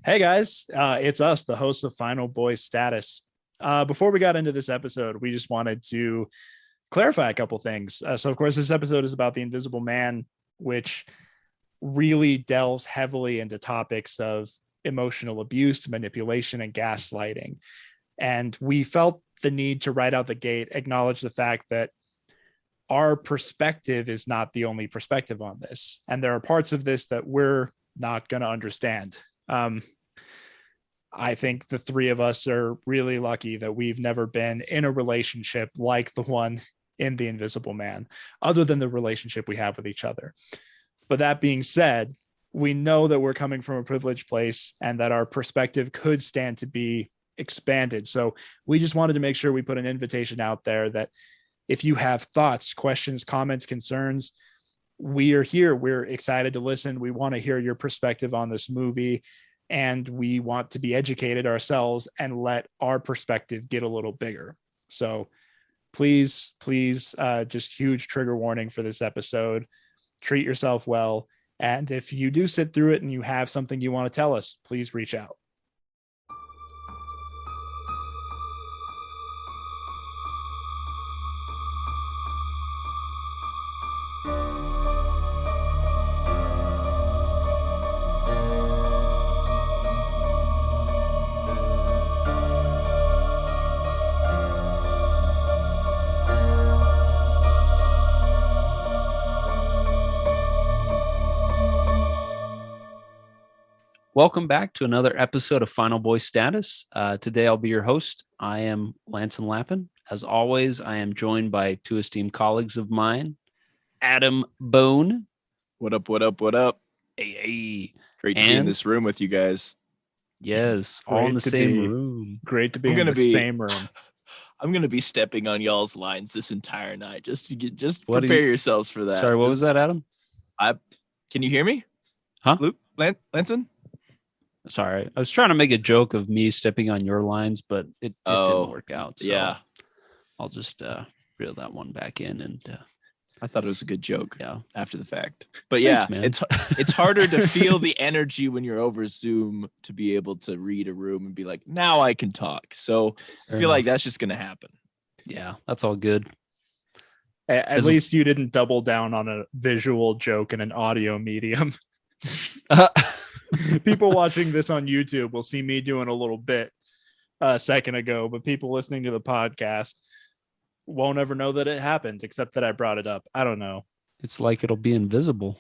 Hey guys, it's us, the hosts of Final Boy Status. Before we got into this episode, we just wanted to clarify a couple things. So, of course, this episode is about the Invisible Man, which really delves heavily into topics of emotional abuse, manipulation, and gaslighting. And we felt the need to right out the gate acknowledge the fact that our perspective is not the only perspective on this. And there are parts of this that we're not going to understand. I think the three of us are really lucky that we've never been in a relationship like the one in The Invisible Man, other than the relationship we have with each other. But that being said, we know that we're coming from a privileged place and that our perspective could stand to be expanded. So we just wanted to make sure we put an invitation out there that if you have thoughts, questions, comments, concerns, we are here. We're excited to listen. We want to hear your perspective on this movie, and we want to be educated ourselves and let our perspective get a little bigger. So please, just huge trigger warning for this episode. Treat yourself well. And if you do sit through it and you have something you want to tell us, please reach out. Welcome back to another episode of Final Boy Status. Today I'll be your host. I am Lanson Lappin. As always, I am joined by two esteemed colleagues of mine, Adam Bone. What up, what up, what up? Hey. Great to be in this room with you guys. Yes, all in the same room. Great to be in the same room. I'm going to be stepping on y'all's lines this entire night. Just prepare yourselves for that. Sorry, what was that, Adam? Can you hear me? Huh? Luke? Lanson? Sorry, I was trying to make a joke of me stepping on your lines, but it didn't work out. So yeah, I'll just reel that one back in. And I thought it was a good joke. Yeah, after the fact. But yeah, thanks, it's harder to feel the energy when you're over Zoom to be able to read a room and be like, now I can talk. So I feel like that's just going to happen. Yeah, that's all good. At least you didn't double down on a visual joke in an audio medium. People watching this on YouTube will see me doing a little bit a second ago, but people listening to the podcast won't ever know that it happened, except that I brought it up. I don't know. It's like it'll be invisible.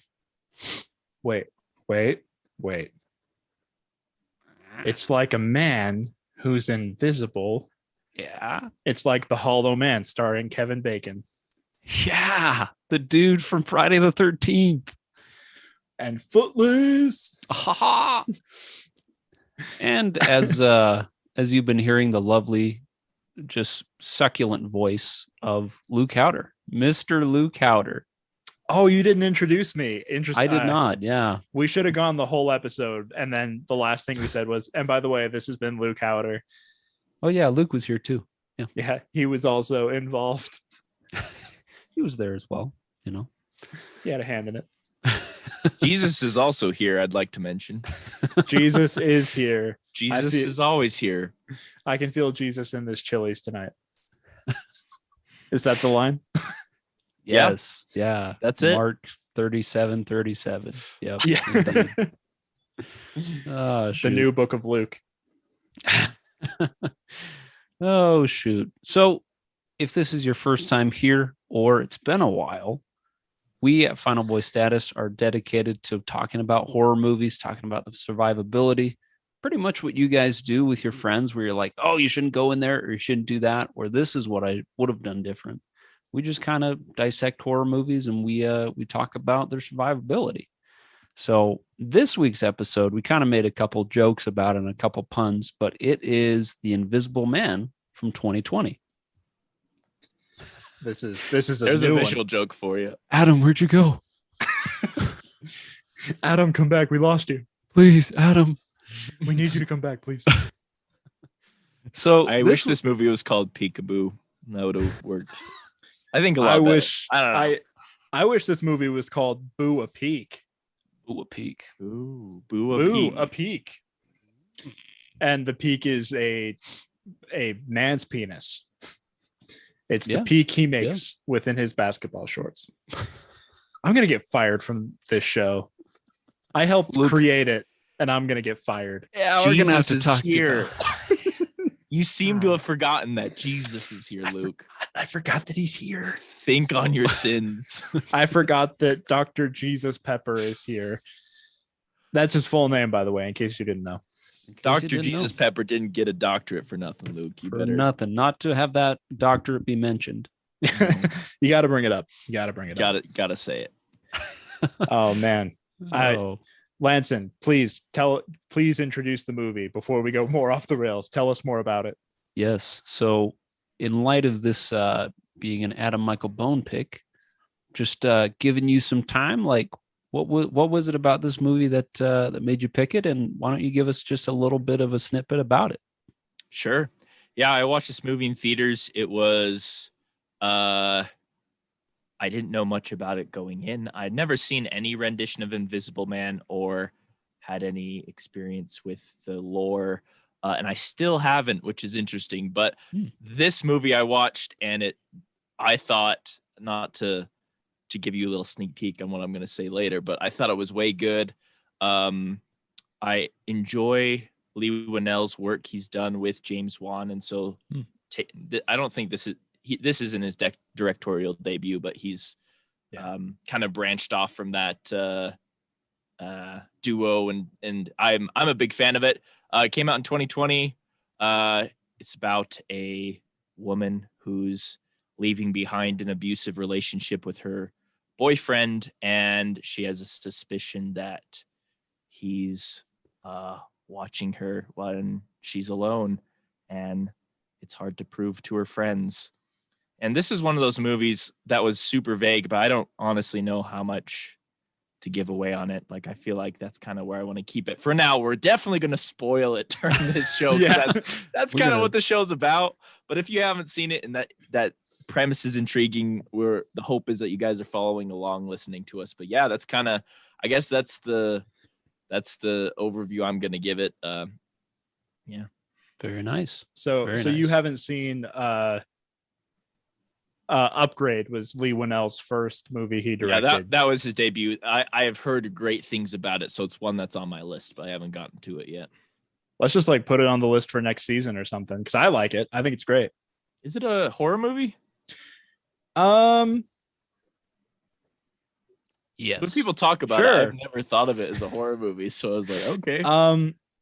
Wait. It's like a man who's invisible. Yeah. It's like the Hollow Man starring Kevin Bacon. Yeah. The dude from Friday the 13th. And Footloose. And as you've been hearing the lovely, just succulent voice of Luke Haueter, Mr. Luke Haueter. Oh, you didn't introduce me. Interesting. I did not. Yeah. We should have gone the whole episode. And then the last thing we said was, and by the way, this has been Luke Haueter. Oh yeah. Luke was here too. Yeah. Yeah. He was also involved. He was there as well. You know, he had a hand in it. Jesus is also here, I'd like to mention. Jesus is here. Jesus is always here. I can feel Jesus in this Chili's tonight. Is that the line? Yes. Yeah. That's it. Mark 37:37. Yep. Yeah. The new book of Luke. Oh, shoot. So if this is your first time here or it's been a while, we at Final Boy Status are dedicated to talking about horror movies, talking about the survivability, pretty much what you guys do with your friends where you're like, oh, you shouldn't go in there or you shouldn't do that, or this is what I would have done different. We just kind of dissect horror movies and we talk about their survivability. So this week's episode, we kind of made a couple jokes about it and a couple puns, but it is The Invisible Man from 2020. This is There's a visual joke for you. Adam, where'd you go? Adam, come back. We lost you. Please, Adam. We need you to come back, please. So I wish this movie was called Peekaboo. That would have worked. I think a lot. I wish this movie was called Boo a Peek. Boo a Peek. Ooh, Boo a Peek. And the peak is a man's penis. It's the Yeah. peak he makes within his basketball shorts. I'm gonna get fired from this show. I helped create it, and I'm gonna get fired. Yeah, we're gonna have to is talk here. to you. You seem to have forgotten that Jesus is here, Luke. I forgot that he's here. Think on your sins. I forgot that Dr. Jesus Pepper is here. That's his full name, by the way, in case you didn't know. Dr. Jesus Pepper didn't get a doctorate for nothing, Luke. You For better nothing, not to have that doctorate be mentioned. You got to bring it up. Gotta say it. Oh man. Oh. Lanson, please introduce the movie before we go more off the rails. Tell us more about it. Yes. So, in light of this being an Adam Michael Bone pick, just giving you some time. Like, what was it about this movie that made you pick it? And why don't you give us just a little bit of a snippet about it? Sure. Yeah, I watched this movie in theaters. It was I didn't know much about it going in. I'd never seen any rendition of Invisible Man or had any experience with the lore. And I still haven't, which is interesting. But this movie I watched, and I thought, not to give you a little sneak peek on what I'm going to say later, but I thought it was way good. I enjoy Lee Winnell's work he's done with James Wan. And so I don't think this isn't his directorial debut, but he's kind of branched off from that duo, and I'm a big fan of it. It came out in 2020. It's about a woman who's leaving behind an abusive relationship with her boyfriend, and she has a suspicion that he's watching her when she's alone, and it's hard to prove to her friends. And this is one of those movies that was super vague, but I don't honestly know how much to give away on it. Like, I feel like that's kind of where I want to keep it. For now, we're definitely going to spoil it during this show. That's kind of what the show's about. But if you haven't seen it and that premise is intriguing, the hope is that you guys are following along, listening to us. But yeah, that's kind of, I guess that's the overview I'm going to give it. Yeah. Very nice. So you haven't seen Upgrade was Lee Winnell's first movie he directed. Yeah, that was his debut. I have heard great things about it, so it's one that's on my list, but I haven't gotten to it yet. Let's just put it on the list for next season or something, because I like it. I think it's great. Is it a horror movie? Yes. When people talk about it, I've never thought of it as a horror movie, so I was like, okay.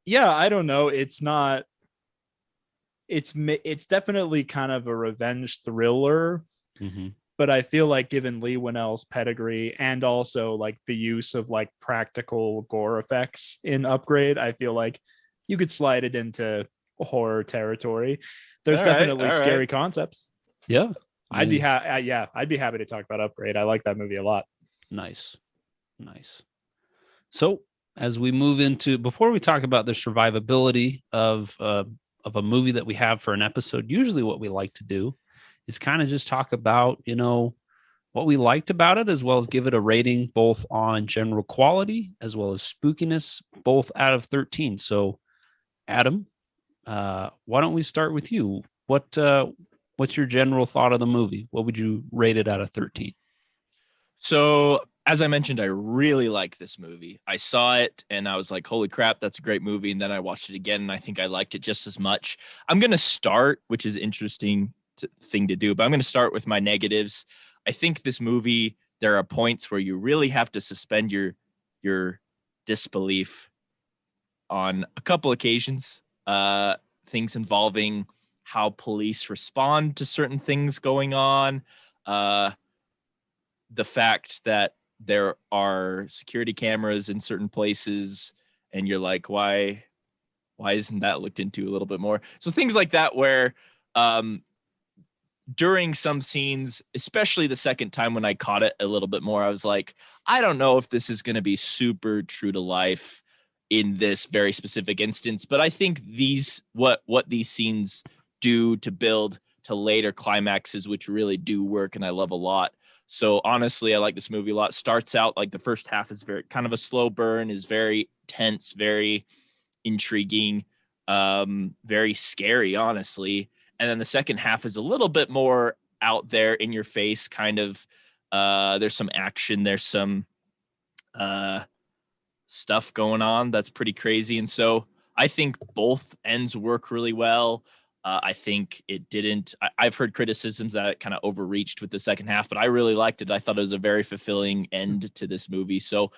Yeah, I don't know. It's not. It's definitely kind of a revenge thriller. Mm-hmm. But I feel like, given Lee Winnell's pedigree and also the use of practical gore effects in Upgrade, I feel like you could slide it into horror territory. There's definitely scary concepts. Yeah. I'd be happy to talk about Upgrade. I like that movie a lot. Nice. So as we move into, before we talk about the survivability of a movie that we have for an episode, usually what we like to do is kind of just talk about, what we liked about it, as well as give it a rating, both on general quality as well as spookiness, both out of 13. So Adam, why don't we start with you? What's your general thought of the movie? What would you rate it out of 13? So, as I mentioned, I really like this movie. I saw it and I was like, holy crap, that's a great movie. And then I watched it again and I think I liked it just as much. I'm going to start, which is interesting thing to do, but I'm going to start with my negatives. I think this movie, there are points where you really have to suspend your disbelief on a couple occasions. Things involving how police respond to certain things going on. The fact that there are security cameras in certain places and you're like, why isn't that looked into a little bit more? So things like that, where during some scenes, especially the second time when I caught it a little bit more, I was like, I don't know if this is going to be super true to life in this very specific instance, but I think what these scenes do to build to later climaxes, which really do work, and I love a lot. So honestly, I like this movie a lot. Starts out the first half is very kind of a slow burn, is very tense, very intriguing, very scary, honestly. And then the second half is a little bit more out there in your face, kind of. There's some action, there's some stuff going on that's pretty crazy. And so I think both ends work really well. I think it didn't. I've heard criticisms that it kind of overreached with the second half, but I really liked it. I thought it was a very fulfilling end to this movie. So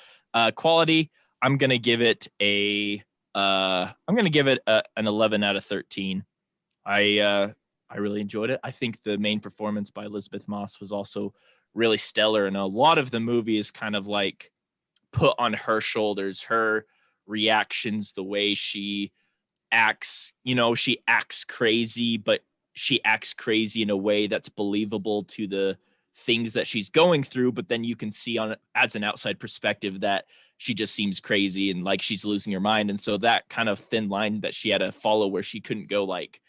quality, I'm gonna give it an 11 out of 13. I really enjoyed it. I think the main performance by Elizabeth Moss was also really stellar, and a lot of the movie is kind of like put on her shoulders, her reactions, the way she acts. She acts crazy, but she acts crazy in a way that's believable to the things that she's going through. But then you can see on as an outside perspective that she just seems crazy and like she's losing her mind. And so that kind of thin line that she had to follow, where she couldn't go like,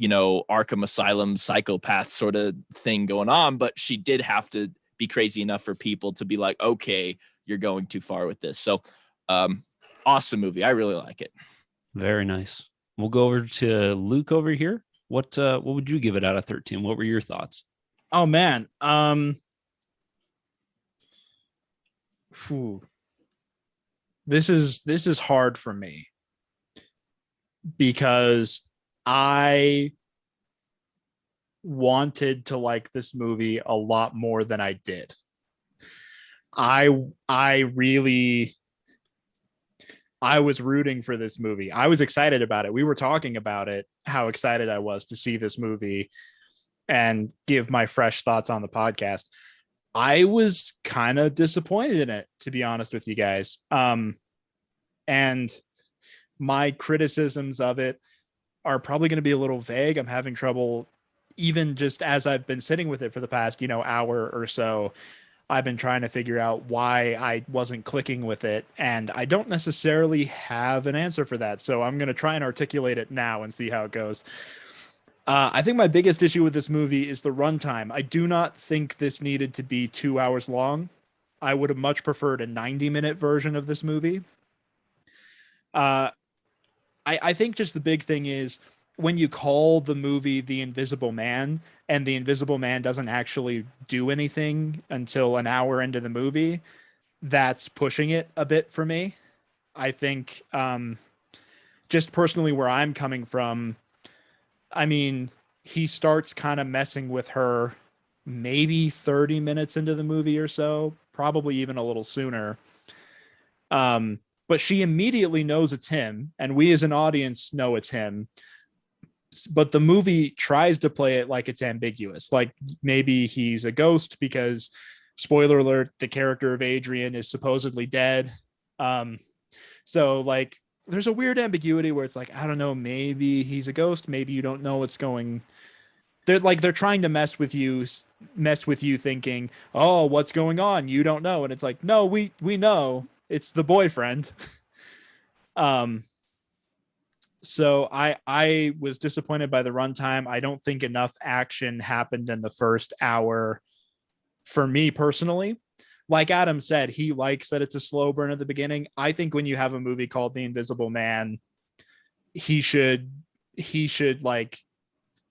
Arkham Asylum psychopath sort of thing going on, but she did have to be crazy enough for people to be like, okay, you're going too far with this. So awesome movie. I really like it. Very nice. We'll go over to Luke over here. What would you give it out of 13? What were your thoughts? Oh man. This is hard for me because I wanted to like this movie a lot more than I did. I was rooting for this movie. I was excited about it. We were talking about it, how excited I was to see this movie and give my fresh thoughts on the podcast. I was kind of disappointed in it, to be honest with you guys. And my criticisms of it are probably going to be a little vague. I'm having trouble, even just as I've been sitting with it for the past, hour or so. I've been trying to figure out why I wasn't clicking with it, and I don't necessarily have an answer for that. So I'm going to try and articulate it now and see how it goes. I think my biggest issue with this movie is the runtime. I do not think this needed to be 2 hours long. I would have much preferred a 90-minute version of this movie. I think just the big thing is when you call the movie The Invisible Man and The Invisible Man doesn't actually do anything until an hour into the movie, that's pushing it a bit for me. I think just personally where I'm coming from, I mean, he starts kind of messing with her maybe 30 minutes into the movie or so, probably even a little sooner. But she immediately knows it's him, and we as an audience know it's him. But the movie tries to play it like it's ambiguous, like maybe he's a ghost because, spoiler alert, the character of Adrian is supposedly dead. So like there's a weird ambiguity where it's like, I don't know, maybe he's a ghost, maybe you don't know what's going. They're trying to mess with you thinking, oh, what's going on? You don't know. And it's like, no, we know it's the boyfriend. So I was disappointed by the runtime. I don't think enough action happened in the first hour for me personally. Like Adam said, he likes that it's a slow burn at the beginning. I think when you have a movie called The Invisible Man, he should like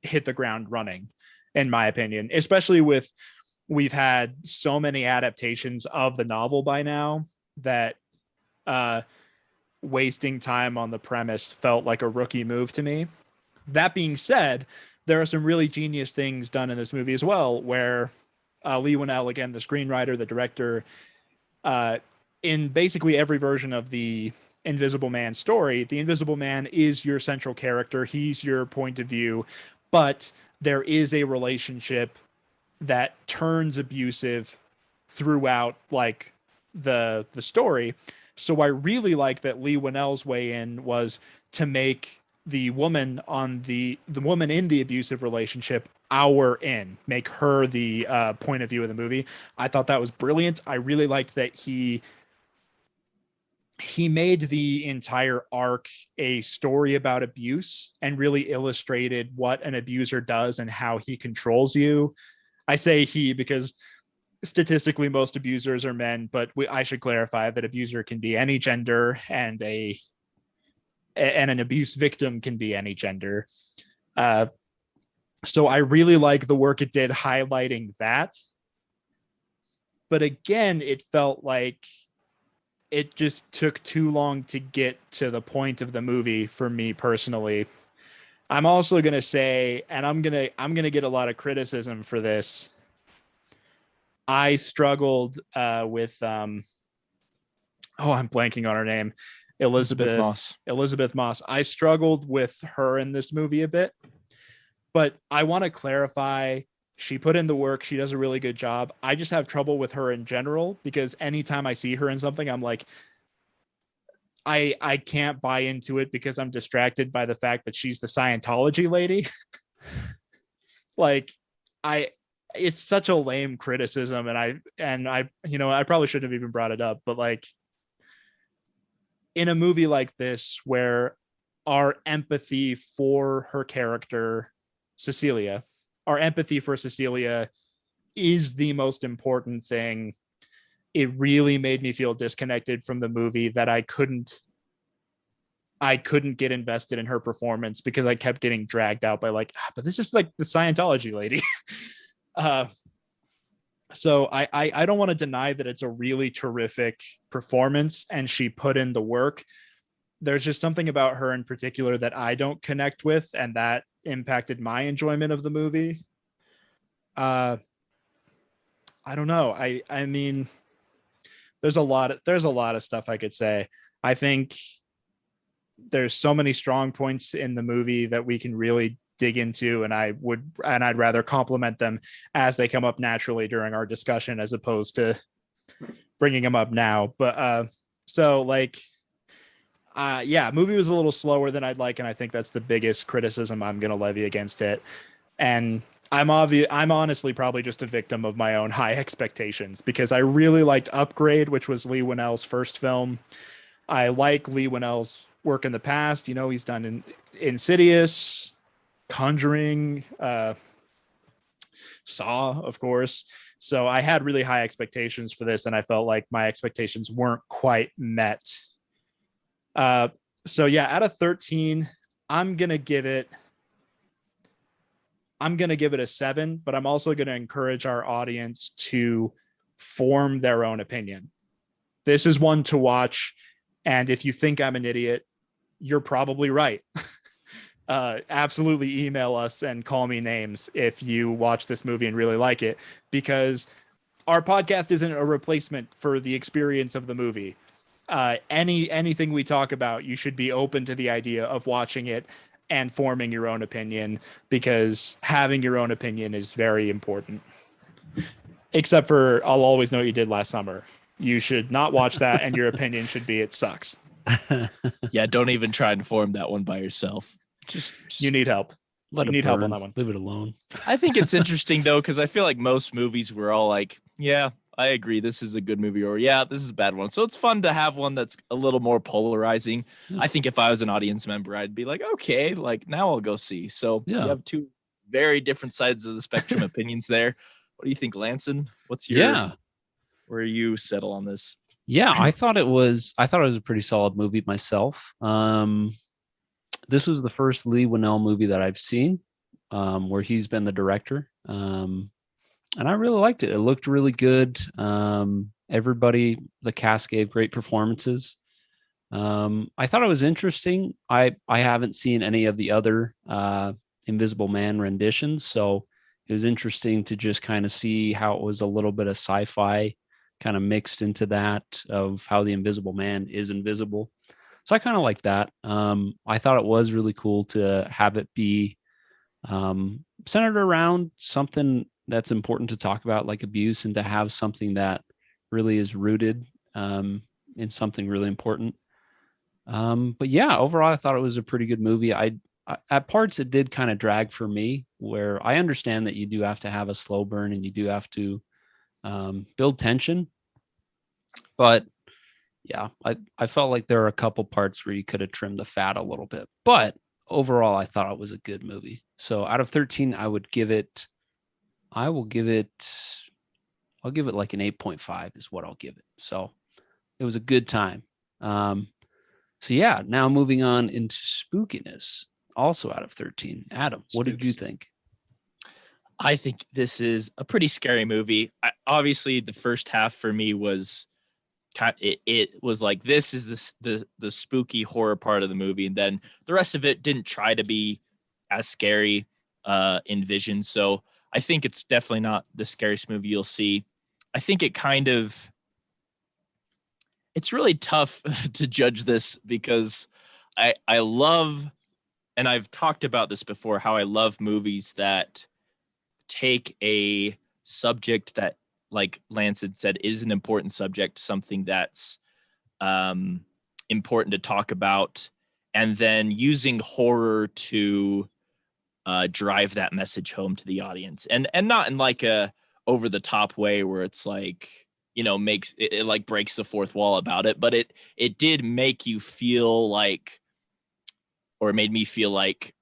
hit the ground running, in my opinion, especially with we've had so many adaptations of the novel by now that wasting time on the premise felt like a rookie move to me. That being said, there are some really genius things done in this movie as well, where Leigh Whannell, again, the screenwriter, the director, in basically every version of the Invisible Man story, the Invisible Man is your central character. He's your point of view, but there is a relationship that turns abusive throughout like the story. So I really like that Leigh Whannell's way in was to make the woman on the woman in the abusive relationship make her the point of view of the movie. I thought that was brilliant. I really liked that he made the entire arc a story about abuse and really illustrated what an abuser does and how he controls you. I say he because statistically most abusers are men, but I should clarify that abuser can be any gender and a and an abuse victim can be any gender. So I really like the work it did highlighting that. But again, it felt like it just took too long to get to the point of the movie for me personally. I'm also going to say, and I'm going to get a lot of criticism for this. I struggled with I'm blanking on her name. Elizabeth Moss. I struggled with her in this movie a bit, but I want to clarify, she put in the work. She does a really good job. I just have trouble with her in general because anytime I see her in something, I'm like, I can't buy into it because I'm distracted by the fact that she's the Scientology lady. Like, it's such a lame criticism, and I I probably shouldn't have even brought it up, but like, in a movie like this where our empathy for her character, Cecilia, is the most important thing. It really made me feel disconnected from the movie, that I couldn't get invested in her performance because I kept getting dragged out by like, but this is like the Scientology lady. So I don't want to deny that it's a really terrific performance and she put in the work. There's just something about her in particular that I don't connect with, and that impacted my enjoyment of the movie. I don't know. I mean, there's a lot of stuff I could say. I think there's so many strong points in the movie that we can really dig into, and I'd rather compliment them as they come up naturally during our discussion as opposed to bringing them up now. But movie was a little slower than I'd like, and I think that's the biggest criticism I'm going to levy against it. And I'm honestly probably just a victim of my own high expectations, because I really liked Upgrade, which was Lee Winnell's first film. I like Lee Winnell's work in the past. He's done Insidious, Conjuring, Saw, of course. So I had really high expectations for this, and I felt like my expectations weren't quite met. Out of 13, I'm gonna give it a 7, but I'm also going to encourage our audience to form their own opinion. This is one to watch, and if you think I'm an idiot, you're probably right. Absolutely email us and call me names if you watch this movie and really like it, because our podcast isn't a replacement for the experience of the movie. Anything we talk about, you should be open to the idea of watching it and forming your own opinion, because having your own opinion is very important. Except for I'll Always Know What You Did Last Summer. You should not watch that, and your opinion should be it sucks. Yeah, don't even try and form that one by yourself. Just you need help. You need help on that one. Leave it alone. I think it's interesting though, because I feel like most movies we're all like, yeah, I agree, this is a good movie, or yeah, this is a bad one. So it's fun to have one that's a little more polarizing. I think if I was an audience member, I'd be like, okay, like now I'll go see. So you have two very different sides of the spectrum opinions there. What do you think, Lanson? Where you settle on this? Yeah, I thought it was a pretty solid movie myself. This was the first Lee Winnell movie that I've seen where he's been the director. And I really liked it. It looked really good. Everybody, the cast gave great performances. I thought it was interesting. I haven't seen any of the other Invisible Man renditions, so it was interesting to just kind of see how it was a little bit of sci-fi kind of mixed into that, of how the Invisible Man is invisible. So I kind of like that. I thought it was really cool to have it be centered around something that's important to talk about, like abuse, and to have something that really is rooted in something really important. But yeah, overall, I thought it was a pretty good movie. I at parts it did kind of drag for me, where I understand that you do have to have a slow burn and you do have to build tension. But yeah, I felt like there are a couple parts where you could have trimmed the fat a little bit. But overall, I thought it was a good movie. So out of 13, I'll give it like an 8.5 is what I'll give it. So it was a good time. So yeah, now moving on into spookiness, also out of 13. Adam, what did you think? I think this is a pretty scary movie. Obviously, the first half for me was it was like, this is the spooky horror part of the movie, and then the rest of it didn't try to be as scary in vision. So I think it's definitely not the scariest movie you'll see. I think it's really tough to judge this because I love, and I've talked about this before, how I love movies that take a subject that, like Lance had said, is an important subject, something that's important to talk about, and then using horror to drive that message home to the audience, and not in like a over the top way where it's like, makes it like breaks the fourth wall about it, but it did make you feel like, or made me feel like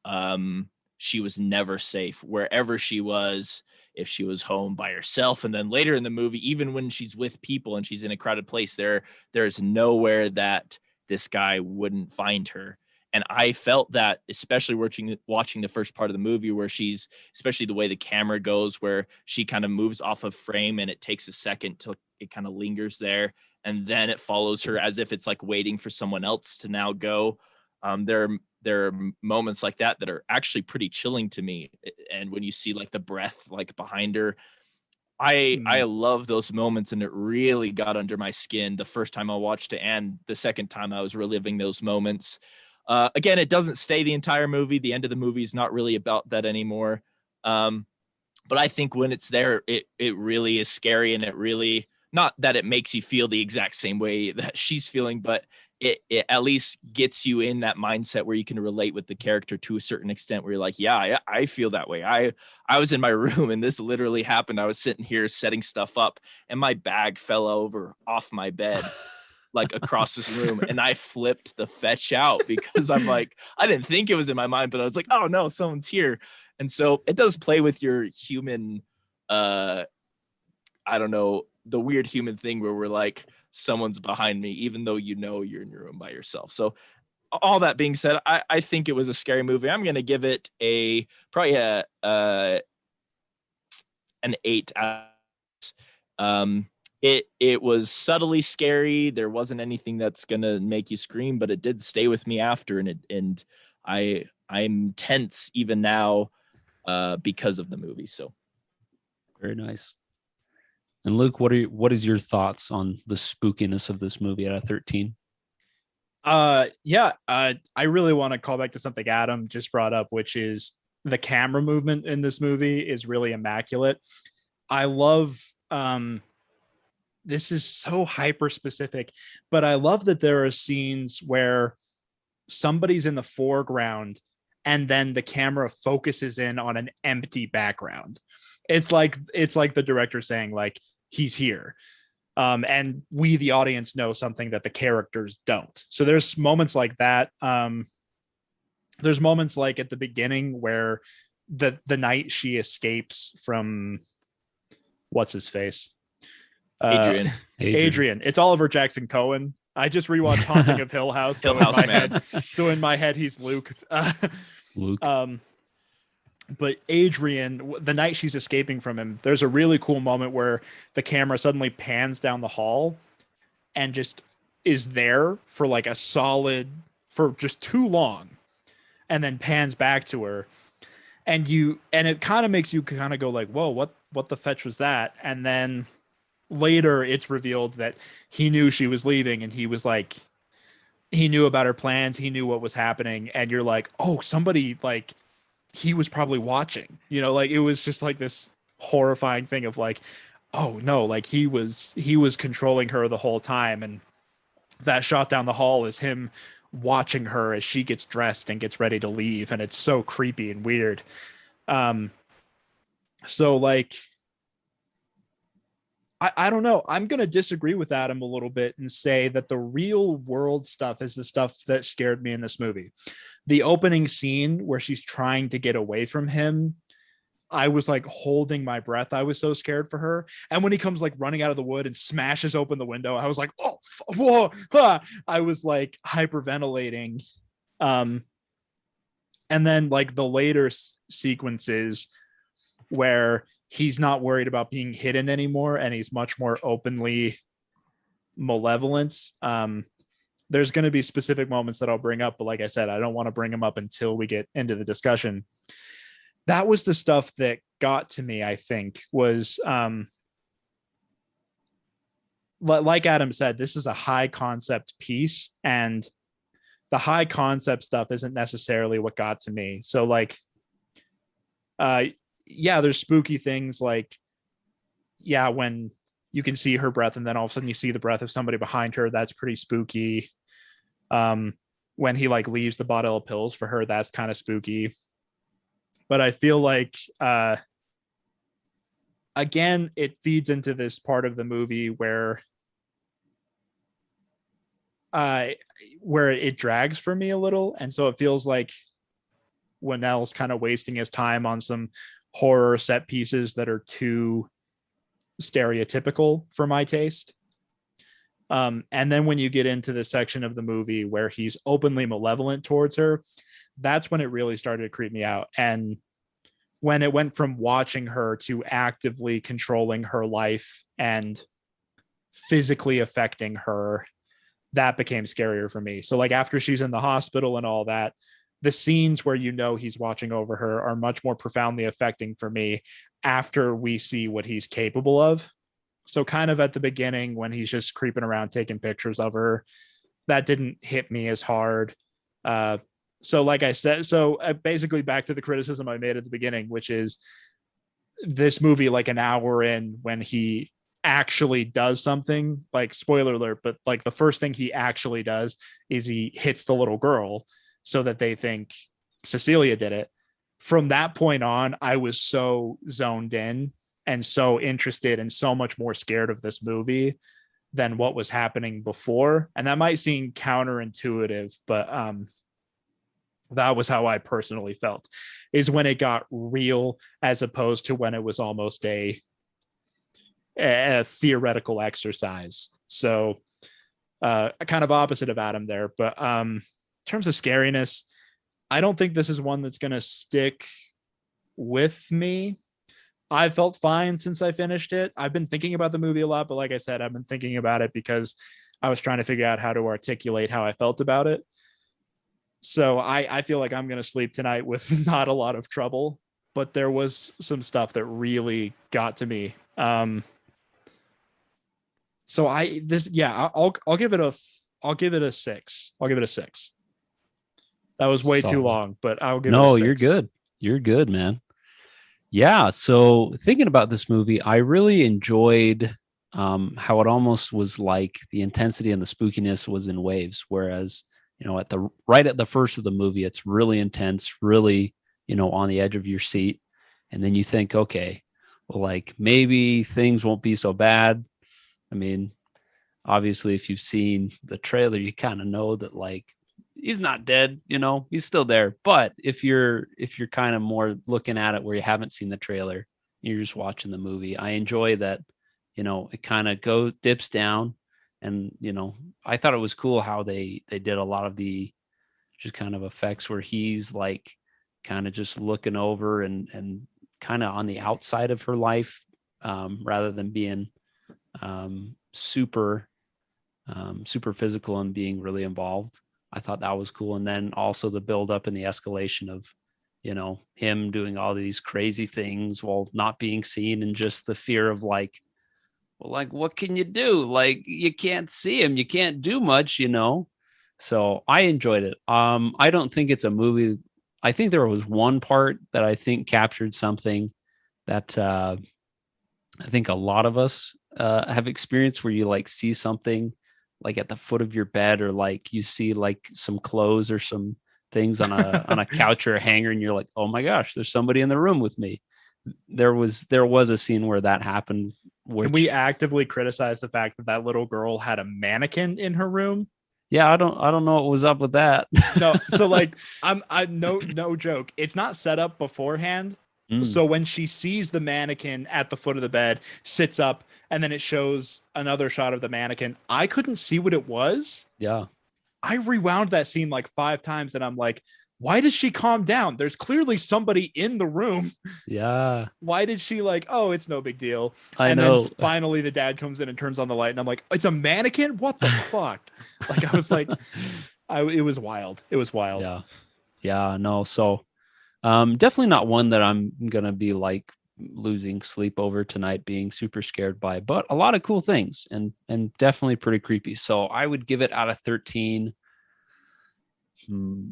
she was never safe wherever she was, if she was home by herself. And then later in the movie, even when she's with people and she's in a crowded place, there's nowhere that this guy wouldn't find her. And I felt that, especially watching the first part of the movie, where she's, especially the way the camera goes, where she kind of moves off of frame and it takes a second till it kind of lingers there. And then it follows her as if it's like waiting for someone else to now go. There are moments like that are actually pretty chilling to me. And when you see like the breath like behind her, I love those moments, and it really got under my skin the first time I watched it, and the second time I was reliving those moments. Again, it doesn't stay the entire movie. The end of the movie is not really about that anymore. But I think when it's there, it really is scary, and it really, not that it makes you feel the exact same way that she's feeling, but it at least gets you in that mindset where you can relate with the character to a certain extent, where you're like, yeah, I feel that way. I was in my room and this literally happened. I was sitting here setting stuff up and my bag fell over off my bed, like across this room. And I flipped the fetch out because I'm like, I didn't think it was in my mind, but I was like, oh no, someone's here. And so it does play with your human, I don't know, the weird human thing where we're like, someone's behind me, even though you're in your room by yourself. So all that being said, I think it was a scary movie. I'm going to give it probably an 8. It was subtly scary. There wasn't anything that's going to make you scream, but it did stay with me after, and I'm tense even now because of the movie. So very nice. And Luke, what is your thoughts on the spookiness of this movie out of 13? I really want to call back to something Adam just brought up, which is the camera movement in this movie is really immaculate. I love this is so hyper specific, but I love that there are scenes where somebody's in the foreground and then the camera focuses in on an empty background. It's like the director saying, like, he's here. And we, the audience, know something that the characters don't. So there's moments like that. There's moments like at the beginning where the night she escapes from what's his face? Adrian. It's Oliver Jackson Cohen. I just rewatched Haunting of Hill House. Hill House, man. So in my head, he's Luke. Luke. But Adrian, the night she's escaping from him, there's a really cool moment where the camera suddenly pans down the hall and just is there for like for just too long, and then pans back to her. And it kind of makes you kind of go like, whoa, what the fetch was that? And then later it's revealed that he knew she was leaving, and he was like, he knew about her plans. He knew what was happening. And you're like, oh, somebody, like, he was probably watching, like it was just like this horrifying thing of like, oh no, like he was controlling her the whole time. And that shot down the hall is him watching her as she gets dressed and gets ready to leave. And it's so creepy and weird. So like, I don't know. I'm going to disagree with Adam a little bit and say that the real world stuff is the stuff that scared me in this movie. The opening scene where she's trying to get away from him I was like holding my breath. I was so scared for her. And when he comes like running out of the wood and smashes open the window, I was like, oh, whoa, ah. I was like hyperventilating. And then like the later sequences where he's not worried about being hidden anymore and he's much more openly malevolent. There's going to be specific moments that I'll bring up, but like I said, I don't want to bring them up until we get into the discussion. That was the stuff that got to me, I think, was like Adam said, this is a high concept piece, and the high concept stuff isn't necessarily what got to me. So like, yeah, there's spooky things like, yeah, when you can see her breath and then all of a sudden you see the breath of somebody behind her, that's pretty spooky. When he like leaves the bottle of pills for her, that's kind of spooky. But I feel like again, it feeds into this part of the movie where it drags for me a little, and so it feels like Winnell's kind of wasting his time on some horror set pieces that are too stereotypical for my taste. And then when you get into the section of the movie where he's openly malevolent towards her, that's when it really started to creep me out. And when it went from watching her to actively controlling her life and physically affecting her, that became scarier for me. So like after she's in the hospital and all that, the scenes where you know he's watching over her are much more profoundly affecting for me after we see what he's capable of. So kind of at the beginning when he's just creeping around taking pictures of her, that didn't hit me as hard. So like I said, basically back to the criticism I made at the beginning, which is this movie, like an hour in, when he actually does something, like spoiler alert, but like the first thing he actually does is he hits the little girl so that they think Cecilia did it. From that point on, I was so zoned in and so interested and so much more scared of this movie than what was happening before. And that might seem counterintuitive, but that was how I personally felt, is when it got real as opposed to when it was almost a theoretical exercise. So kind of opposite of Adam there. But in terms of scariness, I don't think this is one that's going to stick with me. I felt fine since I finished it. I've been thinking about the movie a lot, but like I said, I've been thinking about it because I was trying to figure out how to articulate how I felt about it. So I feel like I'm going to sleep tonight with not a lot of trouble, but there was some stuff that really got to me. So I'll give it a 6. I'll give it a 6. That was way too long, but I'll give it a 6. No, you're good. You're good, man. Yeah. So thinking about this movie, I really enjoyed how it almost was like the intensity and the spookiness was in waves. Whereas, at the first of the movie, it's really intense, really, on the edge of your seat. And then you think, okay, well, like maybe things won't be so bad. I mean, obviously, if you've seen the trailer, you kind of know that like he's not dead, he's still there. But if you're kind of more looking at it where you haven't seen the trailer, you're just watching the movie. I enjoy that, it kind of dips down. And, I thought it was cool how they did a lot of the just kind of effects where he's like kind of just looking over and kind of on the outside of her life, rather than being super physical and being really involved. I thought that was cool. And then also the build up and the escalation of, him doing all these crazy things while not being seen, and just the fear of like, well, like, what can you do? Like, you can't see him. You can't do much, So I enjoyed it. I don't think it's a movie. I think there was one part that I think captured something that I think a lot of us have experienced, where you like see something like at the foot of your bed, or like you see like some clothes or some things on a couch or a hanger, and you're like, oh my gosh, there's somebody in the room with me. There was a scene where that happened. Can we actively criticize the fact that little girl had a mannequin in her room? Yeah, I don't know what was up with that. No, so like no joke. It's not set up beforehand, So when she sees the mannequin at the foot of the bed, sits up, and then it shows another shot of the mannequin, I couldn't see what it was. Yeah. I rewound that scene like 5 times and I'm like, why does she calm down? There's clearly somebody in the room. Yeah. Why did she like, oh, it's no big deal? I And know. then finally the dad comes in and turns on the light and I'm like, it's a mannequin? What the fuck? Like I was like, it was wild. It was wild. Yeah. Yeah. No. So definitely not one that I'm gonna be like losing sleep over tonight, being super scared by, but a lot of cool things and definitely pretty creepy. So I would give it out of 13.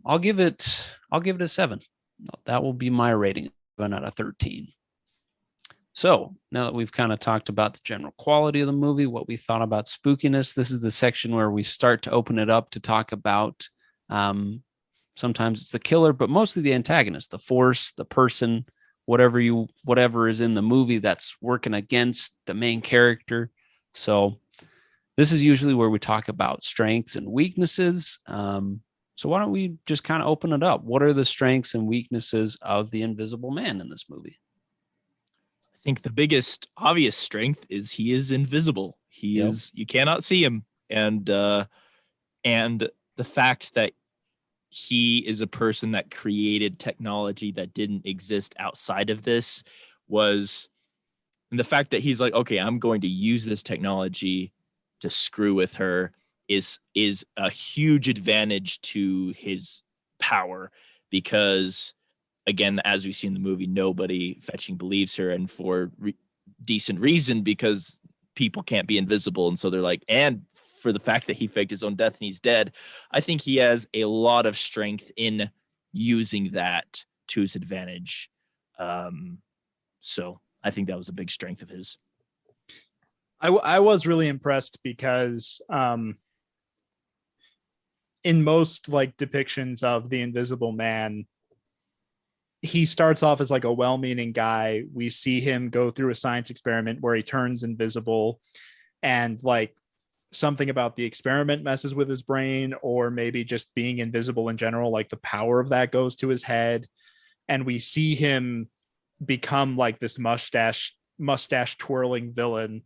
I'll give it a 7. That will be my rating, 7 out of 13. So now that we've kind of talked about the general quality of the movie, what we thought about spookiness, this is the section where we start to open it up to talk about sometimes it's the killer, but mostly the antagonist, the force, the person, whatever is in the movie that's working against the main character. So this is usually where we talk about strengths and weaknesses. So why don't we just kind of open it up? What are the strengths and weaknesses of the Invisible Man in this movie? I think the biggest obvious strength is he is invisible. You cannot see him. And the fact that he is a person that created technology that didn't exist outside of this and the fact that he's like, okay, I'm going to use this technology to screw with her is a huge advantage to his power, because again, as we see in the movie, nobody fetching believes her, and for decent reason, because people can't be invisible. And so they're like, and for the fact that he faked his own death and he's dead, I think he has a lot of strength in using that to his advantage. So I think that was a big strength of his. I was really impressed because in most like depictions of the Invisible Man, he starts off as like a well-meaning guy. We see him go through a science experiment where he turns invisible, and like something about the experiment messes with his brain, or maybe just being invisible in general, like the power of that goes to his head. And we see him become like this mustache twirling villain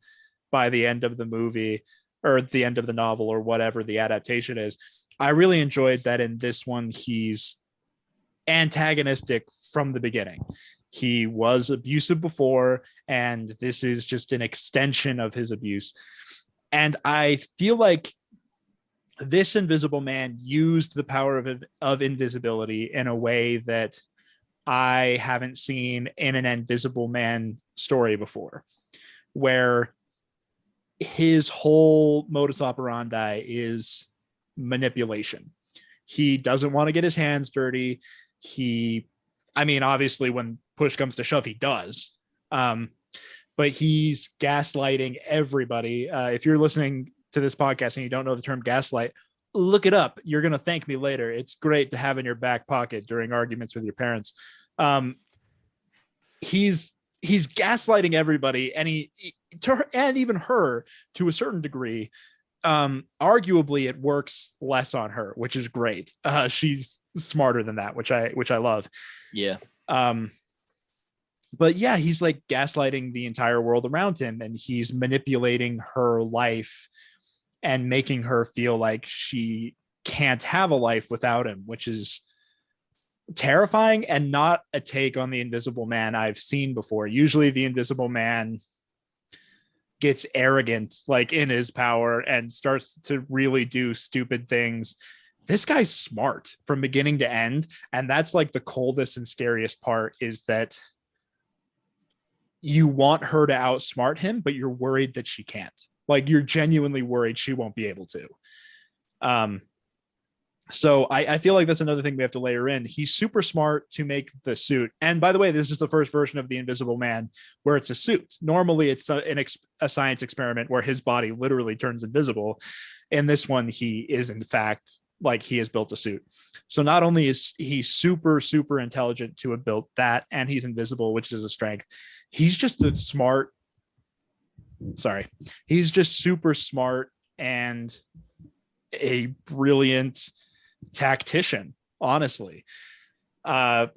by the end of the movie, or the end of the novel, or whatever the adaptation is. I really enjoyed that in this one, he's antagonistic from the beginning. He was abusive before, and this is just an extension of his abuse. And I feel like this Invisible Man used the power of invisibility in a way that I haven't seen in an Invisible Man story before, where his whole modus operandi is manipulation. He doesn't want to get his hands dirty. Obviously, when push comes to shove, he does. But he's gaslighting everybody. If you're listening to this podcast and you don't know the term gaslight, look it up. You're going to thank me later. It's great to have in your back pocket during arguments with your parents. He's gaslighting everybody, and and even her to a certain degree. Arguably it works less on her, which is great. She's smarter than that, which I love. Yeah. But yeah, he's like gaslighting the entire world around him, and he's manipulating her life and making her feel like she can't have a life without him, which is terrifying and not a take on the Invisible Man I've seen before. Usually the Invisible Man gets arrogant like in his power and starts to really do stupid things. This guy's smart from beginning to end, and that's like the coldest and scariest part, is that you want her to outsmart him, but you're worried that she can't. Like, you're genuinely worried she won't be able to. So I feel like that's another thing we have to layer in. He's super smart to make the suit. And by the way, this is the first version of the Invisible Man where it's a suit. Normally it's a science experiment where his body literally turns invisible. In this one, he is in fact, like, he has built a suit. So not only is he super, super intelligent to have built that, and he's invisible, which is a strength. He's just he's just super smart and a brilliant tactician, honestly. And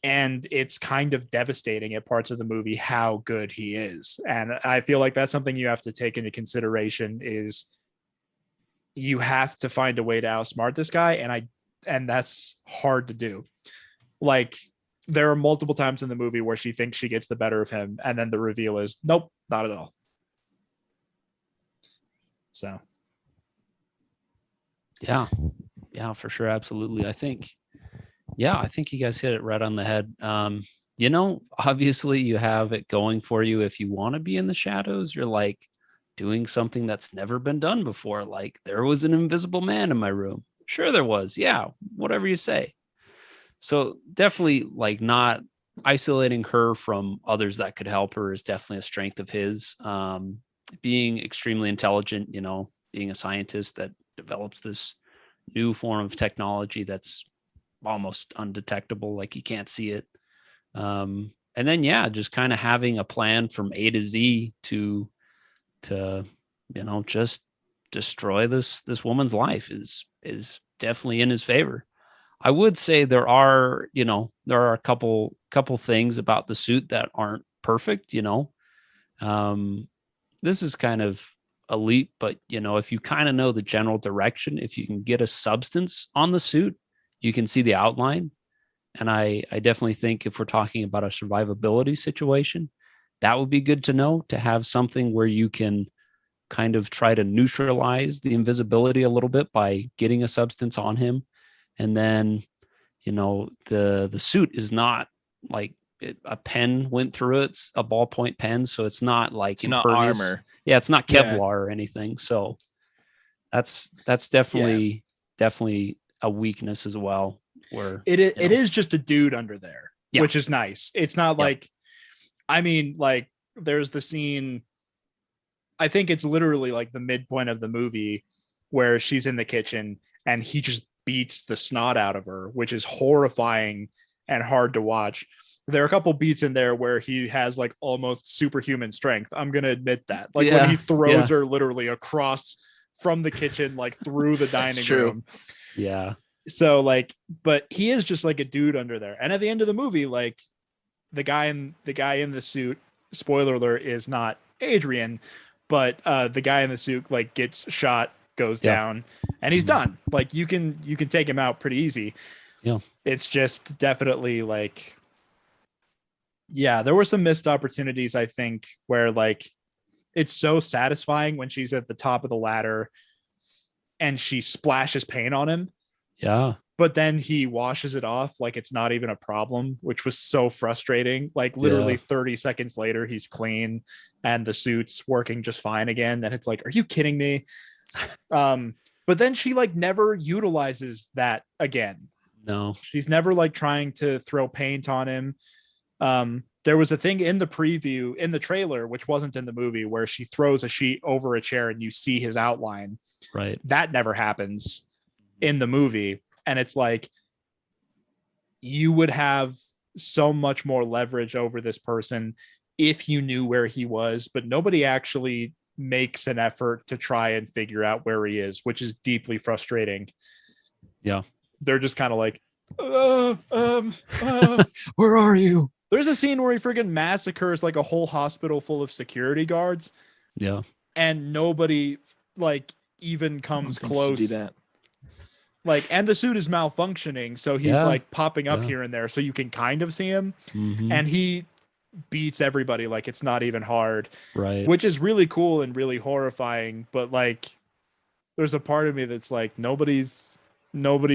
And it's kind of devastating at parts of the movie how good he is. And I feel like that's something you have to take into consideration is you have to find a way to outsmart this guy. And that's hard to do. Like, there are multiple times in the movie where she thinks she gets the better of him. And then the reveal is, nope, not at all. So. Yeah, for sure. Absolutely. I think you guys hit it right on the head. Obviously you have it going for you. If you want to be in the shadows, you're like doing something that's never been done before. Like, there was an invisible man in my room. Sure there was. Yeah. Whatever you say. So definitely, like, not isolating her from others that could help her is definitely a strength of his. Being extremely intelligent, being a scientist that develops this new form of technology that's almost undetectable, like you can't see it. And then, just kind of having a plan from A to Z to just destroy this woman's life is definitely in his favor. I would say there are a couple things about the suit that aren't perfect. This is kind of a leap, but if you kind of know the general direction, if you can get a substance on the suit, you can see the outline. And I definitely think if we're talking about a survivability situation, that would be good to know, to have something where you can kind of try to neutralize the invisibility a little bit by getting a substance on him. And then, the suit is not like a pen went through it. It's a ballpoint pen. So it's not like It's not impervious. armor. Yeah. It's not Kevlar or anything. So that's definitely a weakness as well. Where it is just a dude under there, which is nice. It's not like, there's the scene, I think it's literally like the midpoint of the movie where she's in the kitchen and he just beats the snot out of her, which is horrifying and hard to watch. There are a couple beats in there where he has like almost superhuman strength. I'm going to admit that. Like when he throws her literally across from the kitchen, like through the dining room. Yeah. So but he is just like a dude under there. And at the end of the movie, like the guy in the suit, spoiler alert, is not Adrian, but the guy in the suit like gets shot, goes down, and he's done. Like you can take him out pretty easy. Yeah. It's just definitely like, there were some missed opportunities, I think, where like it's so satisfying when she's at the top of the ladder and she splashes paint on him. Yeah. But then he washes it off like it's not even a problem, which was so frustrating. Like literally 30 seconds later, he's clean and the suit's working just fine again. And it's like, are you kidding me? But then she like never utilizes that again. No, she's never like trying to throw paint on him. There was a thing in the preview, in the trailer, which wasn't in the movie, where she throws a sheet over a chair and you see his outline. Right. That never happens in the movie. And it's like, you would have so much more leverage over this person if you knew where he was, but nobody actually makes an effort to try and figure out where he is, which is deeply frustrating. Yeah. They're just kind of like, where are you? There's a scene where he friggin' massacres like a whole hospital full of security guards. Yeah. And nobody like even comes close. To do that. Like, and the suit is malfunctioning, so he's like popping up here and there, so you can kind of see him. Mm-hmm. And he beats everybody like it's not even hard. Right. Which is really cool and really horrifying. But like, there's a part of me that's like, nobody's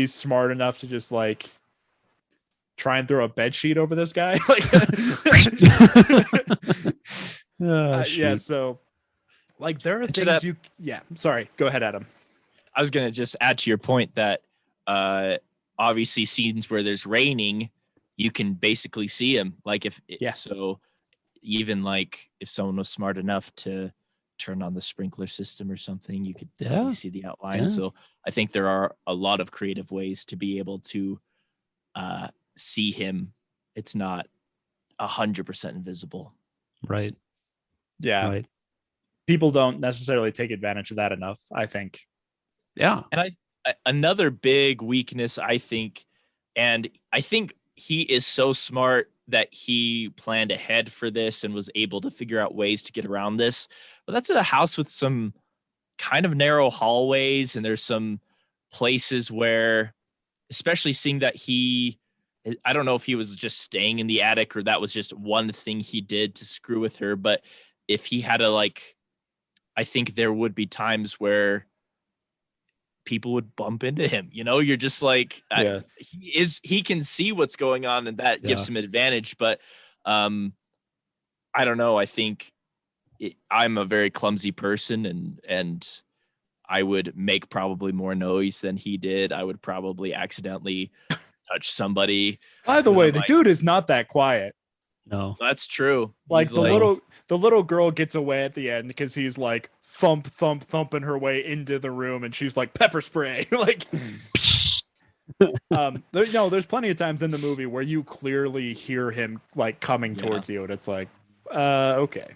smart enough to just like try and throw a bed sheet over this guy. Like, yeah. So like, there are things sorry, go ahead, Adam. I was going to just add to your point that obviously scenes where there's raining, you can basically see him. Like so even like if someone was smart enough to turn on the sprinkler system or something, you could definitely see the outline. So I think there are a lot of creative ways to be able to see him. It's not 100% invisible. Right. Yeah. Right. People don't necessarily take advantage of that enough, I think. Yeah. And another big weakness, I think, and I think he is so smart that he planned ahead for this and was able to figure out ways to get around this. But that's a house with some kind of narrow hallways, and there's some places where, especially seeing that I don't know if he was just staying in the attic or that was just one thing he did to screw with her, but if he had I think there would be times where people would bump into him. You're just like, he can see what's going on, and that gives him advantage. But I don't know. I think I'm a very clumsy person, and I would make probably more noise than he did. I would probably accidentally touch somebody. By the way, the dude is not that quiet. No, that's true. Like the little girl gets away at the end because he's like thumping her way into the room, and she's like pepper spray. Like, there's plenty of times in the movie where you clearly hear him like coming towards you, and it's like, okay.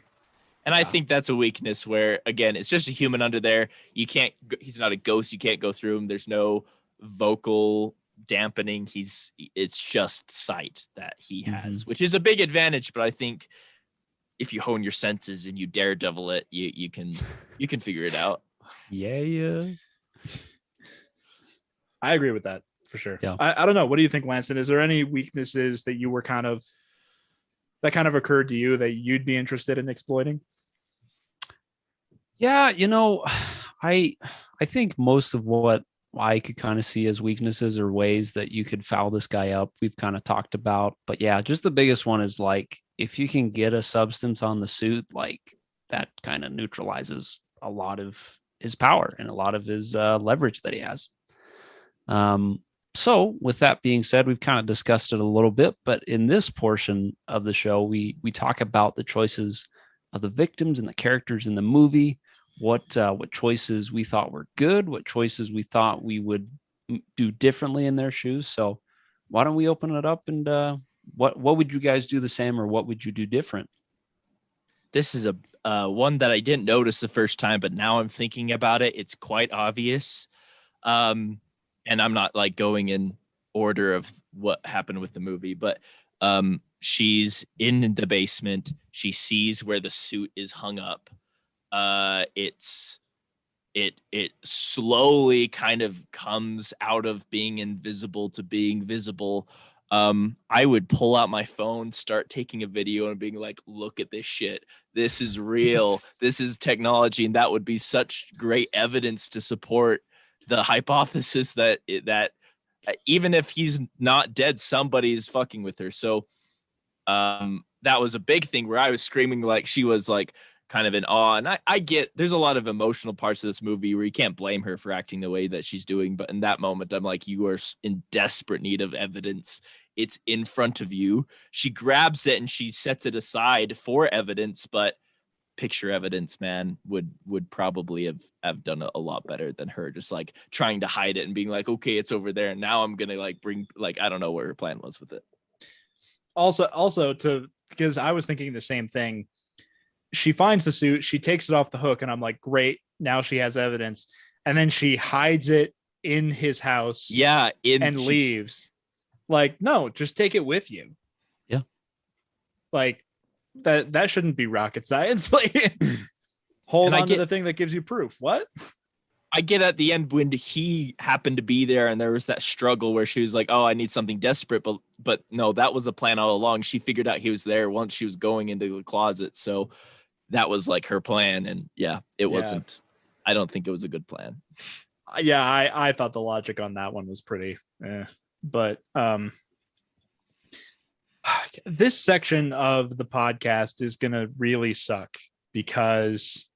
And I think that's a weakness where, again, it's just a human under there. He's not a ghost. You can't go through him. There's no vocal dampening. It's just sight that he has, which is a big advantage. But I think if you hone your senses and you daredevil it, you can figure it out. Yeah. I agree with that for sure. Yeah. I don't know. What do you think, Lanston? Is there any weaknesses that you were that kind of occurred to you that you'd be interested in exploiting? Yeah, I think most of what I could kind of see as weaknesses or ways that you could foul this guy up, we've kind of talked about. But yeah, just the biggest one is like, if you can get a substance on the suit, like that kind of neutralizes a lot of his power and a lot of his leverage that he has. So with that being said, we've kind of discussed it a little bit, but in this portion of the show, we talk about the choices of the victims and the characters in the movie, what choices we thought were good, what choices we thought we would do differently in their shoes. So why don't we open it up, and what would you guys do the same, or what would you do different? This is a one that I didn't notice the first time, but now I'm thinking about it. It's quite obvious. And I'm not like going in order of what happened with the movie, but she's in the basement. She sees where the suit is hung up. It slowly kind of comes out of being invisible to being visible. I would pull out my phone, start taking a video, and being like, look at this shit. This is real. This is technology. And that would be such great evidence to support the hypothesis that even if he's not dead, somebody's fucking with her. So that was a big thing where I was screaming, like she was like kind of in awe. And I get there's a lot of emotional parts of this movie where you can't blame her for acting the way that she's doing. But in that moment, I'm like, you are in desperate need of evidence. It's in front of you. She grabs it and she sets it aside for evidence, but picture evidence, man, would probably have done a lot better than her just like trying to hide it and being like, okay, it's over there. And now I'm going to like bring, like, I don't know what her plan was with it. Also because I was thinking the same thing. She finds the suit, she takes it off the hook, and I'm like, great, now she has evidence. And then she hides it in his house. Yeah. Leaves. Like, no, just take it with you. Yeah. Like that shouldn't be rocket science. Like, hold on to the thing that gives you proof. What? I get at the end when he happened to be there and there was that struggle where she was like, oh, I need something desperate. But no, that was the plan all along. She figured out he was there once she was going into the closet. So that was like her plan. And yeah, it wasn't. I don't think it was a good plan. Yeah, I thought the logic on that one was pretty but this section of the podcast is going to really suck because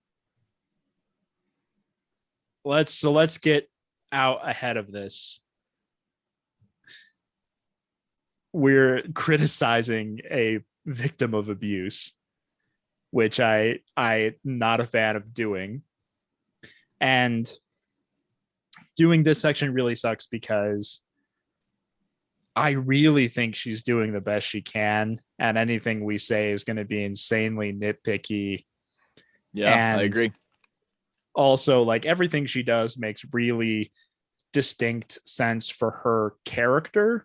let's get out ahead of this. We're criticizing a victim of abuse, which I'm not a fan of doing. And doing this section really sucks because I really think she's doing the best she can, and anything we say is going to be insanely nitpicky. Yeah, and I agree. Also, like, everything she does makes really distinct sense for her character.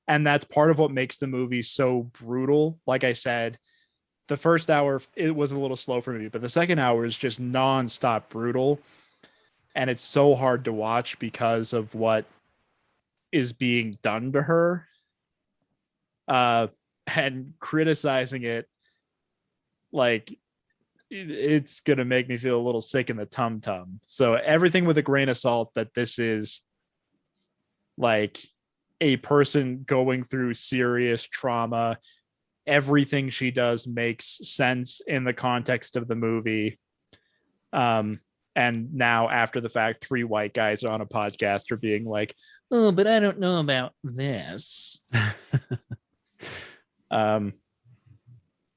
And that's part of what makes the movie so brutal. Like I said, the first hour, it was a little slow for me, but the second hour is just nonstop brutal. And it's so hard to watch because of what is being done to her. And criticizing it, like, it's going to make me feel a little sick in the tum-tum. So everything with a grain of salt, that this is like a person going through serious trauma. Everything she does makes sense in the context of the movie. And now after the fact, 3 white guys on a podcast are being like, oh, but I don't know about this.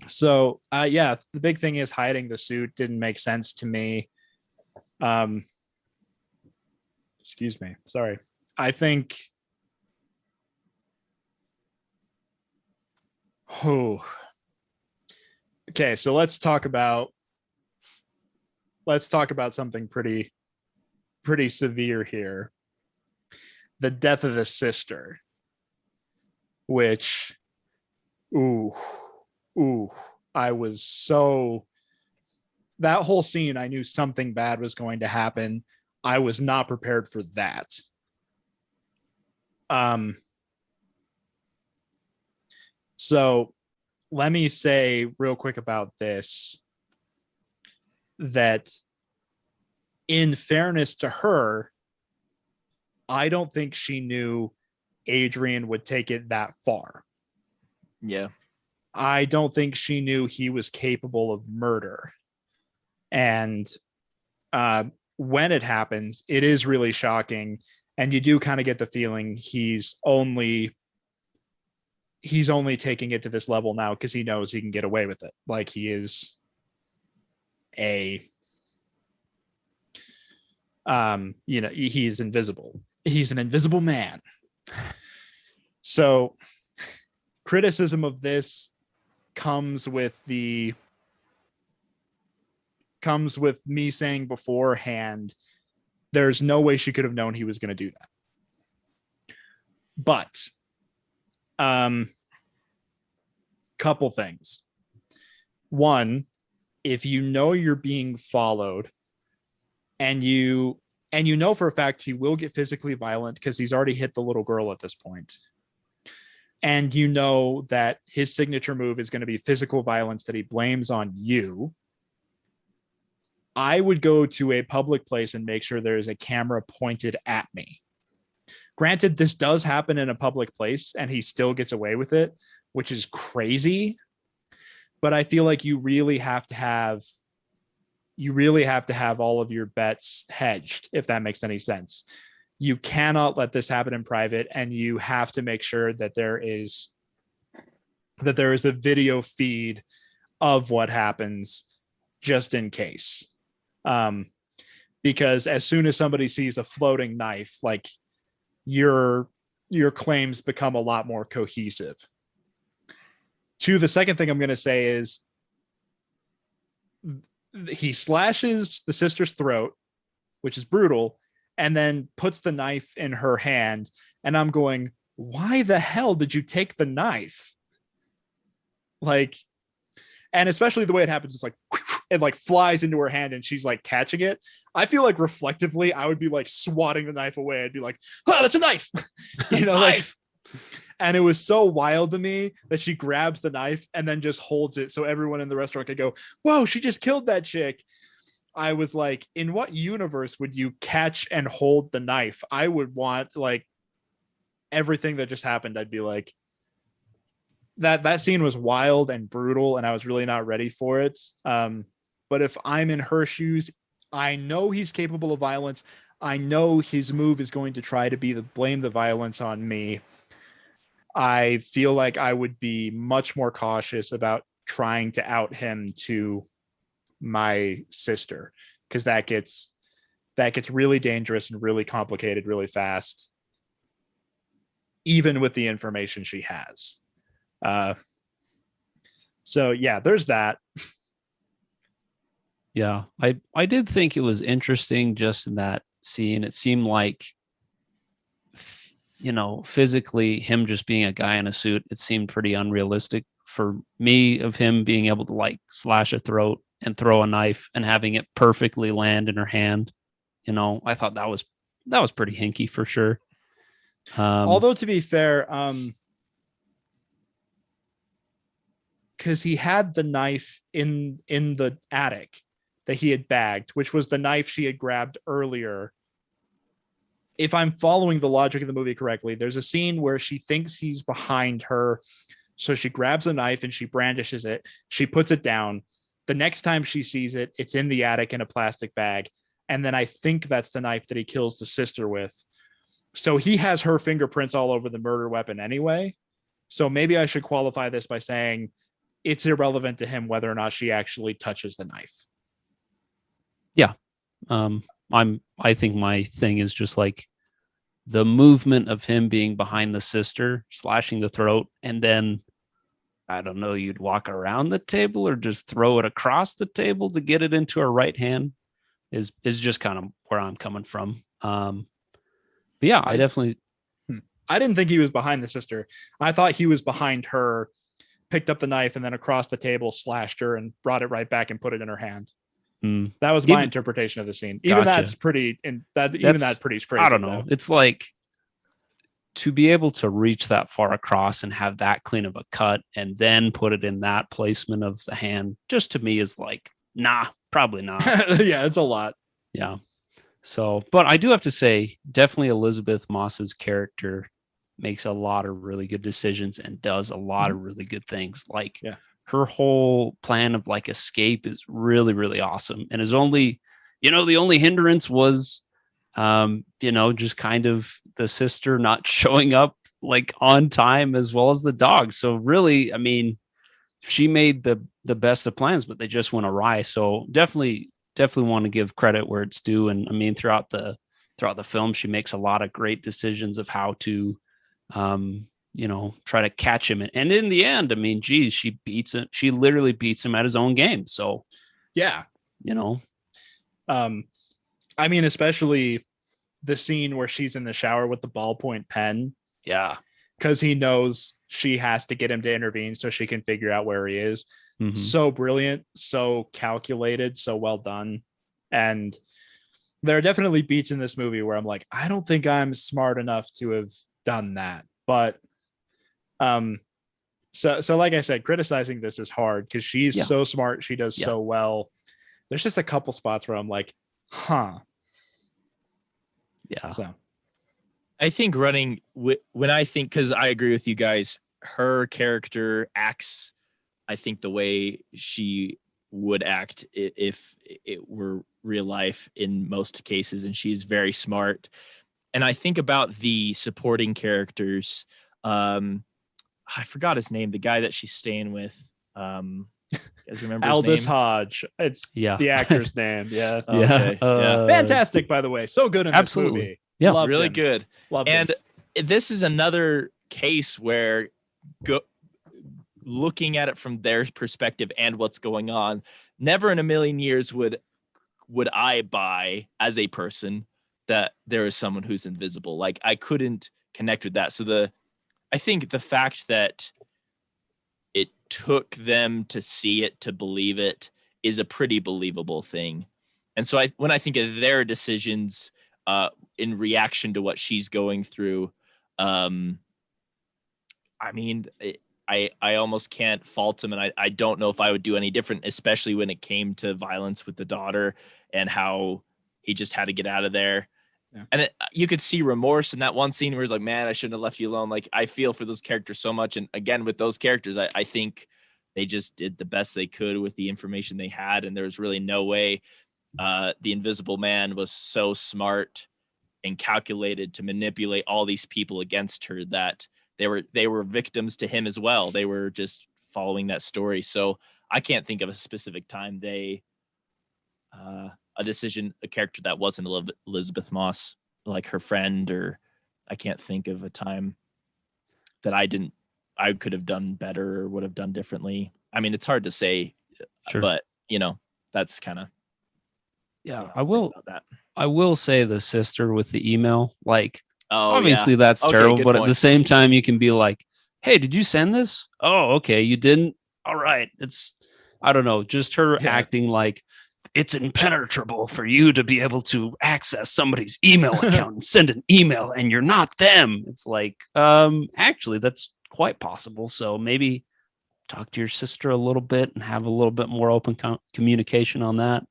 So yeah, the big thing is hiding the suit didn't make sense to me. Excuse me. Sorry. I think okay, so let's talk about something pretty severe here. The death of the sister, which I was so, that whole scene, I knew something bad was going to happen. I was not prepared for that. So let me say real quick about this, that in fairness to her, I don't think she knew Adrian would take it that far. Yeah. I don't think she knew he was capable of murder. And when it happens, it is really shocking. And you do kind of get the feeling he's only taking it to this level now because he knows he can get away with it. Like, he is he's invisible. He's an invisible man. So criticism of this comes with me saying beforehand, there's no way she could have known he was going to do that. But couple things. One, if you know you're being followed, and you know for a fact he will get physically violent because he's already hit the little girl at this point, and you know that his signature move is going to be physical violence that he blames on you, I would go to a public place and make sure there's a camera pointed at me. Granted, this does happen in a public place and he still gets away with it, which is crazy. But I feel like you really have to have all of your bets hedged, if that makes any sense. You cannot let this happen in private, and you have to make sure that there is a video feed of what happens just in case. Because as soon as somebody sees a floating knife, like, your claims become a lot more cohesive. The second thing I'm going to say is he slashes the sister's throat, which is brutal, and then puts the knife in her hand. And I'm going, why the hell did you take the knife? Like, and especially the way it happens, it's like, it like flies into her hand and she's like catching it. I feel like reflectively, I would be like swatting the knife away. I'd be like, oh, that's a knife. Like, and it was so wild to me that she grabs the knife and then just holds it so everyone in the restaurant could go, whoa, she just killed that chick. I was like, in what universe would you catch and hold the knife? I would want, like, everything that just happened. I'd be like, that scene was wild and brutal, and I was really not ready for it. But if I'm in her shoes, I know he's capable of violence. I know his move is going to try to be blame the violence on me. I feel like I would be much more cautious about trying to out him to my sister, because that gets really dangerous and really complicated really fast, even with the information she has. So yeah, there's that. Yeah, I did think it was interesting just in that scene. It seemed like physically him just being a guy in a suit, it seemed pretty unrealistic for me of him being able to like slash a throat and throw a knife and having it perfectly land in her hand. I thought that was pretty hinky for sure. Although to be fair, because he had the knife in the attic that he had bagged, which was the knife she had grabbed earlier. If I'm following the logic of the movie correctly, there's a scene where she thinks he's behind her. So she grabs a knife and she brandishes it. She puts it down. The next time she sees it, it's in the attic in a plastic bag. And then I think that's the knife that he kills the sister with. So he has her fingerprints all over the murder weapon anyway. So maybe I should qualify this by saying it's irrelevant to him whether or not she actually touches the knife. Yeah. I think my thing is just like the movement of him being behind the sister, slashing the throat, and then I don't know, you'd walk around the table or just throw it across the table to get it into her right hand is just kind of where I'm coming from. But yeah, I definitely. I didn't think he was behind the sister. I thought he was behind her, picked up the knife, and then across the table slashed her and brought it right back and put it in her hand. That was my interpretation of the scene. Even that's pretty, and that's pretty crazy. I don't know. It's like to be able to reach that far across and have that clean of a cut and then put it in that placement of the hand, just to me is like, nah, probably not. Yeah, it's a lot. Yeah. So, but I do have to say, definitely Elizabeth Moss's character makes a lot of really good decisions and does a lot of really good things. Like, her whole plan of like escape is really, really awesome. And is only, the only hindrance was, just kind of the sister not showing up like on time as well as the dog. So really, I mean, she made the best of plans, but they just went awry. So definitely want to give credit where it's due. And I mean, throughout the film, she makes a lot of great decisions of how to, try to catch him. And in the end, I mean, geez, she beats him. She literally beats him at his own game. So, yeah, I mean, especially the scene where she's in the shower with the ballpoint pen. Yeah. Because he knows she has to get him to intervene so she can figure out where he is. Mm-hmm. So brilliant, so calculated, so well done. And there are definitely beats in this movie where I'm like, I don't think I'm smart enough to have done that. But so like I said, criticizing this is hard because she's so smart. She does so well. There's just a couple spots where I'm like, huh. Yeah. So I think because I agree with you guys, her character acts, I think, the way she would act if it were real life in most cases, and she's very smart. And I think about the supporting characters. I forgot his name, the guy that she's staying with. You guys remember Aldous his name? Hodge. It's the actor's name. Yeah. Okay. Fantastic, by the way. So good in this movie. Yeah. Loved really him. Good. Loved and him. This is another case where looking at it from their perspective and what's going on, never in a million years would I buy as a person that there is someone who's invisible. Like, I couldn't connect with that. So I think the fact that it took them to see it, to believe it, is a pretty believable thing. And so when I think of their decisions in reaction to what she's going through, I mean, I almost can't fault him, and I don't know if I would do any different, especially when it came to violence with the daughter and how he just had to get out of there. Yeah. And you could see remorse in that one scene where he's like, man, I shouldn't have left you alone. Like, I feel for those characters so much. And again, with those characters, I think they just did the best they could with the information they had. And there was really no way the Invisible Man was so smart and calculated to manipulate all these people against her that they were victims to him as well. They were just following that story. So I can't think of a specific time a character that wasn't Elizabeth Moss, like her friend, or I can't think of a time that I could have done better or would have done differently. I mean, it's hard to say, but that's kind of, I will say the sister with the email, like, Oh, Obviously, yeah. that's Okay, terrible. good But at point. the same time, you can be like, "Hey, did you send this? Oh, okay, you didn't. All right." It's I don't know, just her Yeah. acting like it's impenetrable for you to be able to access somebody's email account and send an email, and you're not them. It's like, actually, that's quite possible. So maybe talk to your sister a little bit and have a little bit more open communication on that.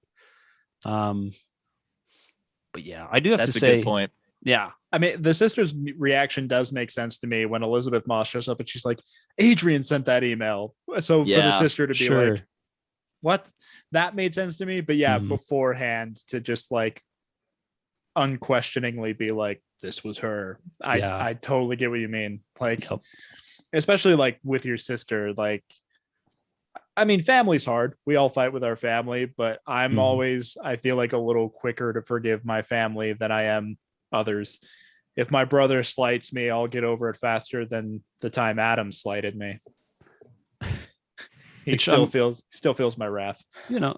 But yeah, I do have That's to a say, good point. yeah, I mean, the sister's reaction does make sense to me when Elizabeth Moss shows up and she's like, Adrian sent that email. So for the Yeah, sister to be sure. like, what? That made sense to me. But yeah, Mhm. beforehand to just like unquestioningly be like, this was her. Yeah. I totally get what you mean. Like, Yep. especially like with your sister, like, I mean, family's hard. We all fight with our family, but I'm Mhm. always, I feel like a little quicker to forgive my family than I am others. If my brother slights me, I'll get over it faster than the time Adam slighted me. He Which, still feels my wrath. you know,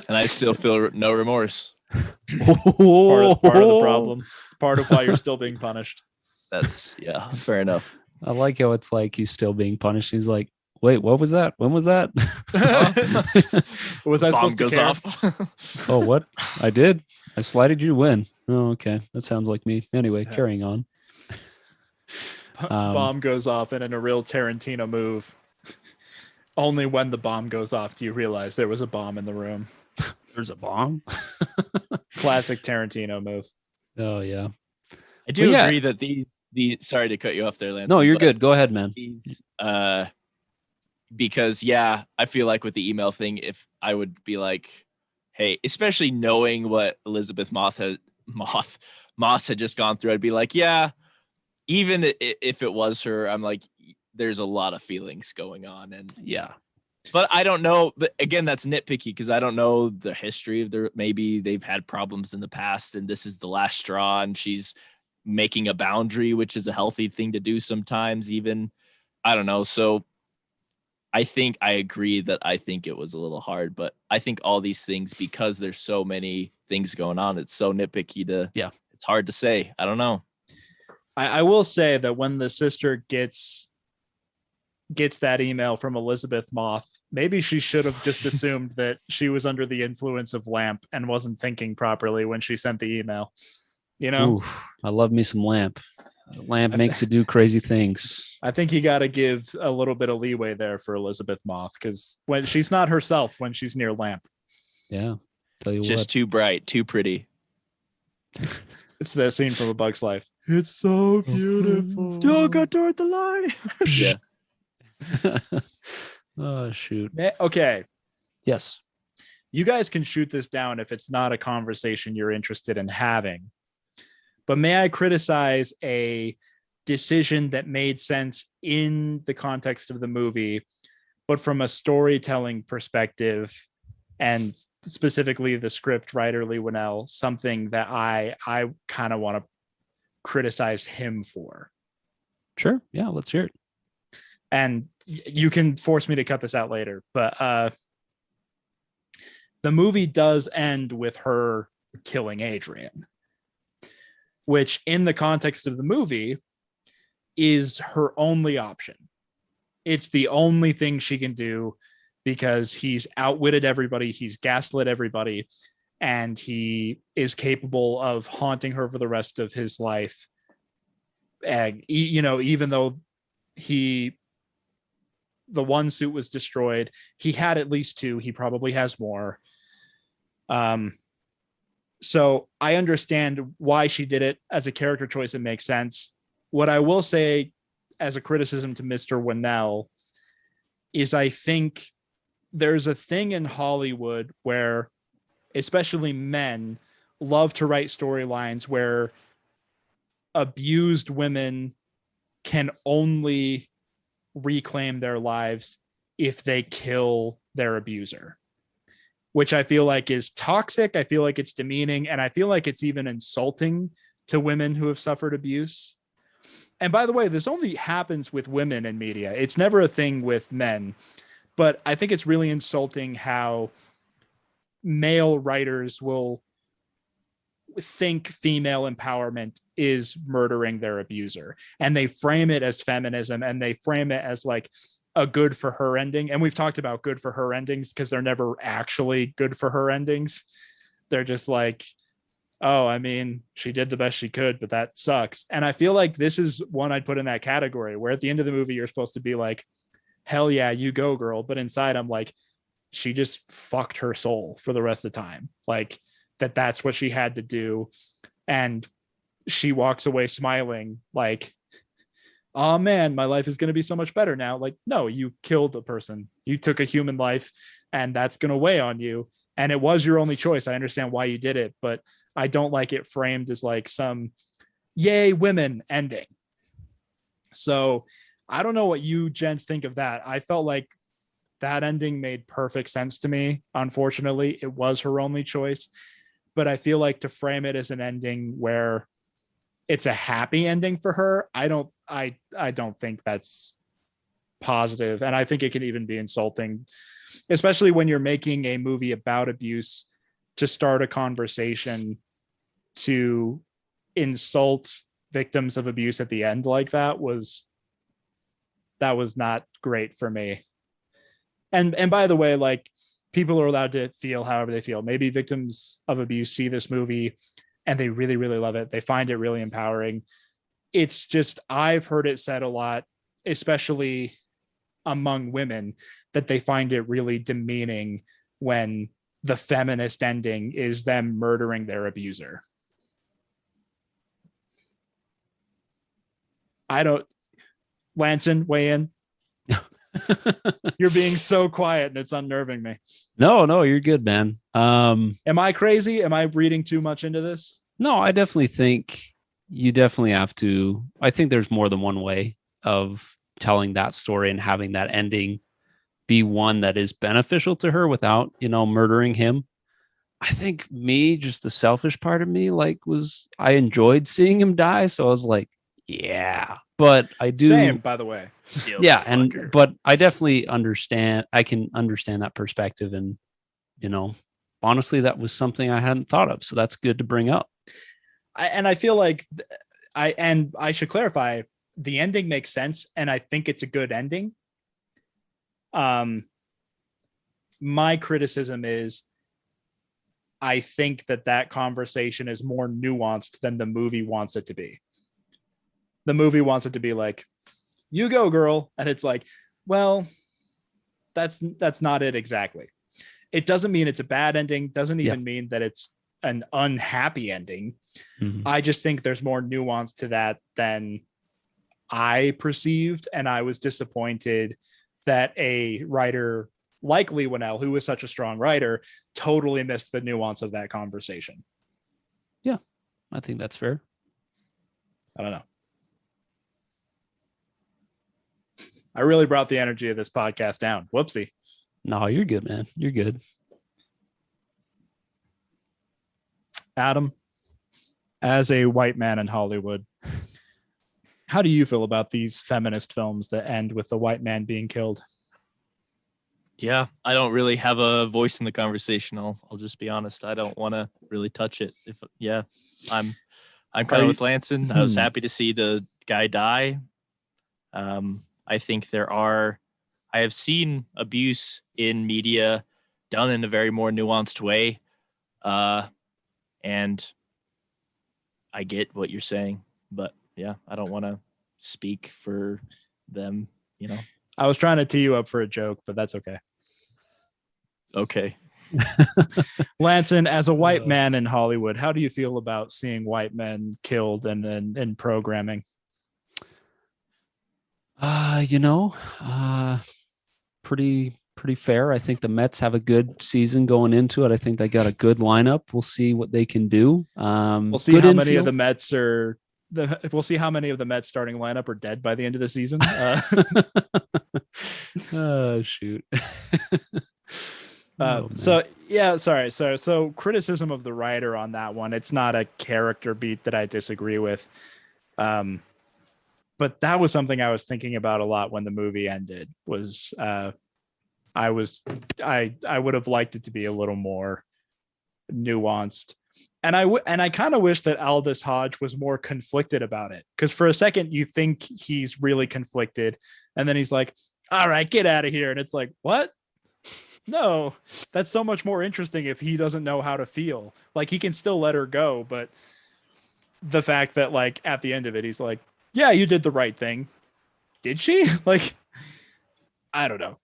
And I still feel no remorse. Part of the problem. Part of why you're still being punished. That's yeah, fair enough. I like how it's like he's still being punished. He's like, wait, what was that? When was that? Was I Bomb supposed to goes care? off. Oh, what? I did? I slighted you when? Oh, okay. That sounds like me. Anyway, Yeah. carrying on. Bomb goes off, and in a real Tarantino move, only when the bomb goes off do you realize there was a bomb in the room. There's a bomb. Classic Tarantino move. Oh, yeah. I do yeah. agree that these sorry to cut you off there, Lance. No, you're good. Go ahead, man. Because yeah, I feel like with the email thing, if I would be like, hey, especially knowing what Elizabeth Moss had just gone through, I'd be like, yeah, even if it was her, I'm like, there's a lot of feelings going on, and Yeah. but I don't know. But again, that's nitpicky because I don't know the history of their. Maybe they've had problems in the past, and this is the last straw, and she's making a boundary, which is a healthy thing to do sometimes. Even I don't know. So I think I agree that I think it was a little hard, but I think all these things, because there's so many things going on, it's so nitpicky to. Yeah. It's hard to say. I don't know. I will say that when the sister gets that email from Elizabeth Moth, maybe she should have just assumed that she was under the influence of lamp and wasn't thinking properly when she sent the email. You know, Oof, I love me some lamp. Lamp makes it do crazy things. I think you got to give a little bit of leeway there for Elizabeth Moth, because when she's not herself when she's near lamp. Yeah. Tell you Just what. too bright, too pretty. It's the scene from A Bug's Life. It's so beautiful. Don't go toward the light. Yeah. Oh, shoot. Okay. Yes. You guys can shoot this down if it's not a conversation you're interested in having. But may I criticize a decision that made sense in the context of the movie, but from a storytelling perspective, and specifically the script writer Lee Winnell, something that I kind of want to criticize him for. Sure. Yeah, let's hear it. And you can force me to cut this out later, but the movie does end with her killing Adrian, which in the context of the movie is her only option. It's the only thing she can do because he's outwitted everybody, he's gaslit everybody, and he is capable of haunting her for the rest of his life. And, you know, even though the one suit was destroyed, he had at least two, he probably has more. So I understand why she did it. As a character choice, it makes sense. What I will say as a criticism to Mr. Winnell is I think there's a thing in Hollywood where especially men love to write storylines where abused women can only reclaim their lives if they kill their abuser, which I feel like is toxic. I feel like it's demeaning, and I feel like it's even insulting to women who have suffered abuse. And by the way, this only happens with women in media. It's never a thing with men. But I think it's really insulting how male writers will think female empowerment is murdering their abuser, and they frame it as feminism, and they frame it as like a good for her ending. And we've talked about good for her endings because they're never actually good for her endings. They're just like, oh, I mean, she did the best she could, but that sucks. And I feel like this is one I'd put in that category where at the end of the movie, you're supposed to be like, hell yeah, you go, girl. But inside, I'm like, she just fucked her soul for the rest of the time. Like that's what she had to do. And she walks away smiling like, oh man, my life is going to be so much better now. Like, no, you killed a person. You took a human life, and that's going to weigh on you. And it was your only choice. I understand why you did it, but I don't like it framed as like some yay women ending. So I don't know what you gents think of that. I felt like that ending made perfect sense to me. Unfortunately, it was her only choice, but I feel like to frame it as an ending where it's a happy ending for her, I don't think that's positive. And I think it can even be insulting, especially when you're making a movie about abuse, to start a conversation to insult victims of abuse at the end like that was not great for me. And by the way, like, people are allowed to feel however they feel. Maybe victims of abuse see this movie and they really, really love it. They find it really empowering. It's just, I've heard it said a lot, especially among women, that they find it really demeaning when the feminist ending is them murdering their abuser. Lanson, weigh in. You're being so quiet and it's unnerving me. No, you're good, man. Am I crazy? Am I reading too much into this? No, I definitely think you definitely have to. I think there's more than one way of telling that story and having that ending be one that is beneficial to her without, murdering him. I think just the selfish part of me, I enjoyed seeing him die. So I was like, yeah, but I do. Same, by the way. Yeah. But I definitely understand. I can understand that perspective. And, honestly, that was something I hadn't thought of. So that's good to bring up. I feel like I should clarify, the ending makes sense. And I think it's a good ending. My criticism is, I think that conversation is more nuanced than the movie wants it to be. The movie wants it to be like, you go, girl. And it's like, well, that's not it exactly. It doesn't mean it's a bad ending. Doesn't even mean that it's an unhappy ending. Mm-hmm. I just think there's more nuance to that than I perceived. And I was disappointed that a writer like Leigh Whannell, who was such a strong writer, totally missed the nuance of that conversation. Yeah, I think that's fair. I don't know. I really brought the energy of this podcast down. Whoopsie. No, you're good, man. You're good. Adam, as a white man in Hollywood, how do you feel about these feminist films that end with the white man being killed? Yeah, I don't really have a voice in the conversation. I'll just be honest. I don't want to really touch it. I'm kind of with Lanson. I was happy to see the guy die. I think I have seen abuse in media done in a very more nuanced way. And I get what you're saying, but yeah, I don't want to speak for them, I was trying to tee you up for a joke, but that's okay. Okay. Lanson, as a white man in Hollywood, how do you feel about seeing white men killed in programming? Pretty fair. I think the Mets have a good season going into it. I think they got a good lineup. We'll see what they can do. We'll see how many of the Mets we'll see how many of the Mets starting lineup are dead by the end of the season. Oh, shoot. So criticism of the writer on that one. It's not a character beat that I disagree with. But that was something I was thinking about a lot when the movie ended. I would have liked it to be a little more nuanced. And I kind of wish that Aldous Hodge was more conflicted about it, because for a second you think he's really conflicted, and then he's like, "All right, get out of here," and it's like, what? No, that's so much more interesting if he doesn't know how to feel. Like, he can still let her go, but the fact that, like, at the end of it, he's like, "Yeah, you did the right thing." Did she? Like, I don't know.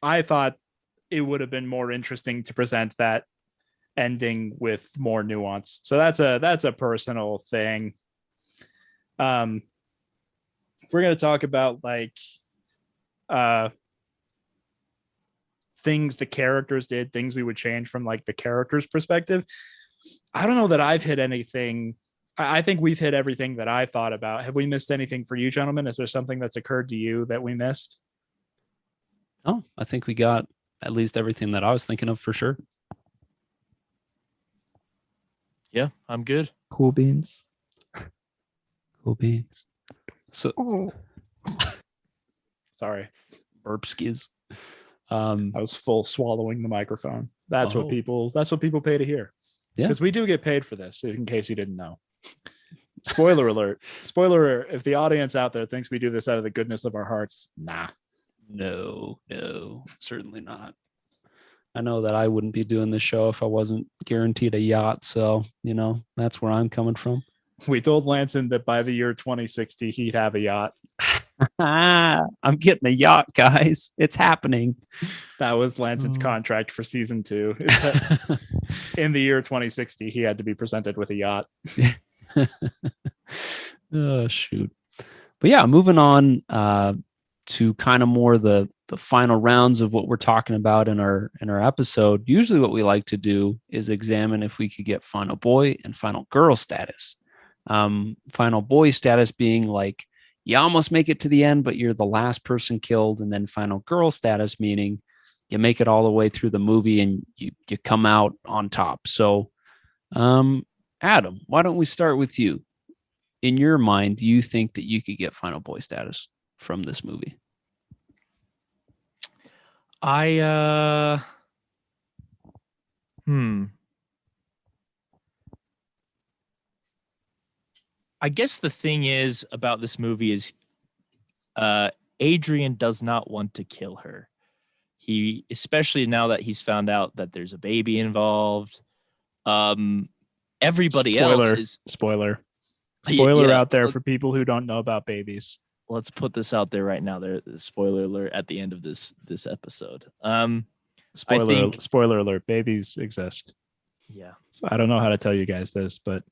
I thought it would have been more interesting to present that ending with more nuance. So that's a personal thing. If we're gonna talk about like things the characters did, things we would change from like the character's perspective, I don't know that I've hit anything. I think we've hit everything that I thought about. Have we missed anything for you, gentlemen? Is there something that's occurred to you that we missed? Oh, I think we got at least everything that I was thinking of for sure. Yeah, I'm good. Cool beans. Cool beans. So, Sorry, burp skis. I was full swallowing the microphone. That's Oh. what people pay to hear. Yeah. Because we do get paid for this, in case you didn't know. Spoiler alert. Spoiler alert. If the audience out there thinks we do this out of the goodness of our hearts, nah. No, certainly not. I know that I wouldn't be doing this show if I wasn't guaranteed a yacht. So, that's where I'm coming from. We told Lanson that by the year 2060, he'd have a yacht. I'm getting a yacht, guys. It's happening. That was Lanson's contract for season 2. In the year 2060, he had to be presented with a yacht. Oh, shoot. But yeah, moving on to kind of more the final rounds of what we're talking about in our episode. Usually what we like to do is examine if we could get final boy and final girl status. Final boy status being like you almost make it to the end, but you're the last person killed. And then final girl status meaning you make it all the way through the movie and you come out on top. So, Adam, why don't we start with you? In your mind, do you think that you could get final boy status from this movie? I guess the thing is about this movie is Adrian does not want to kill her. He, especially now that he's found out that there's a baby involved. Everybody else is spoiler Yeah, out there for people who don't know about babies. Let's put this out there right now. There's spoiler alert at the end of this episode. Spoiler alert, babies exist. Yeah. I don't know how to tell you guys this, but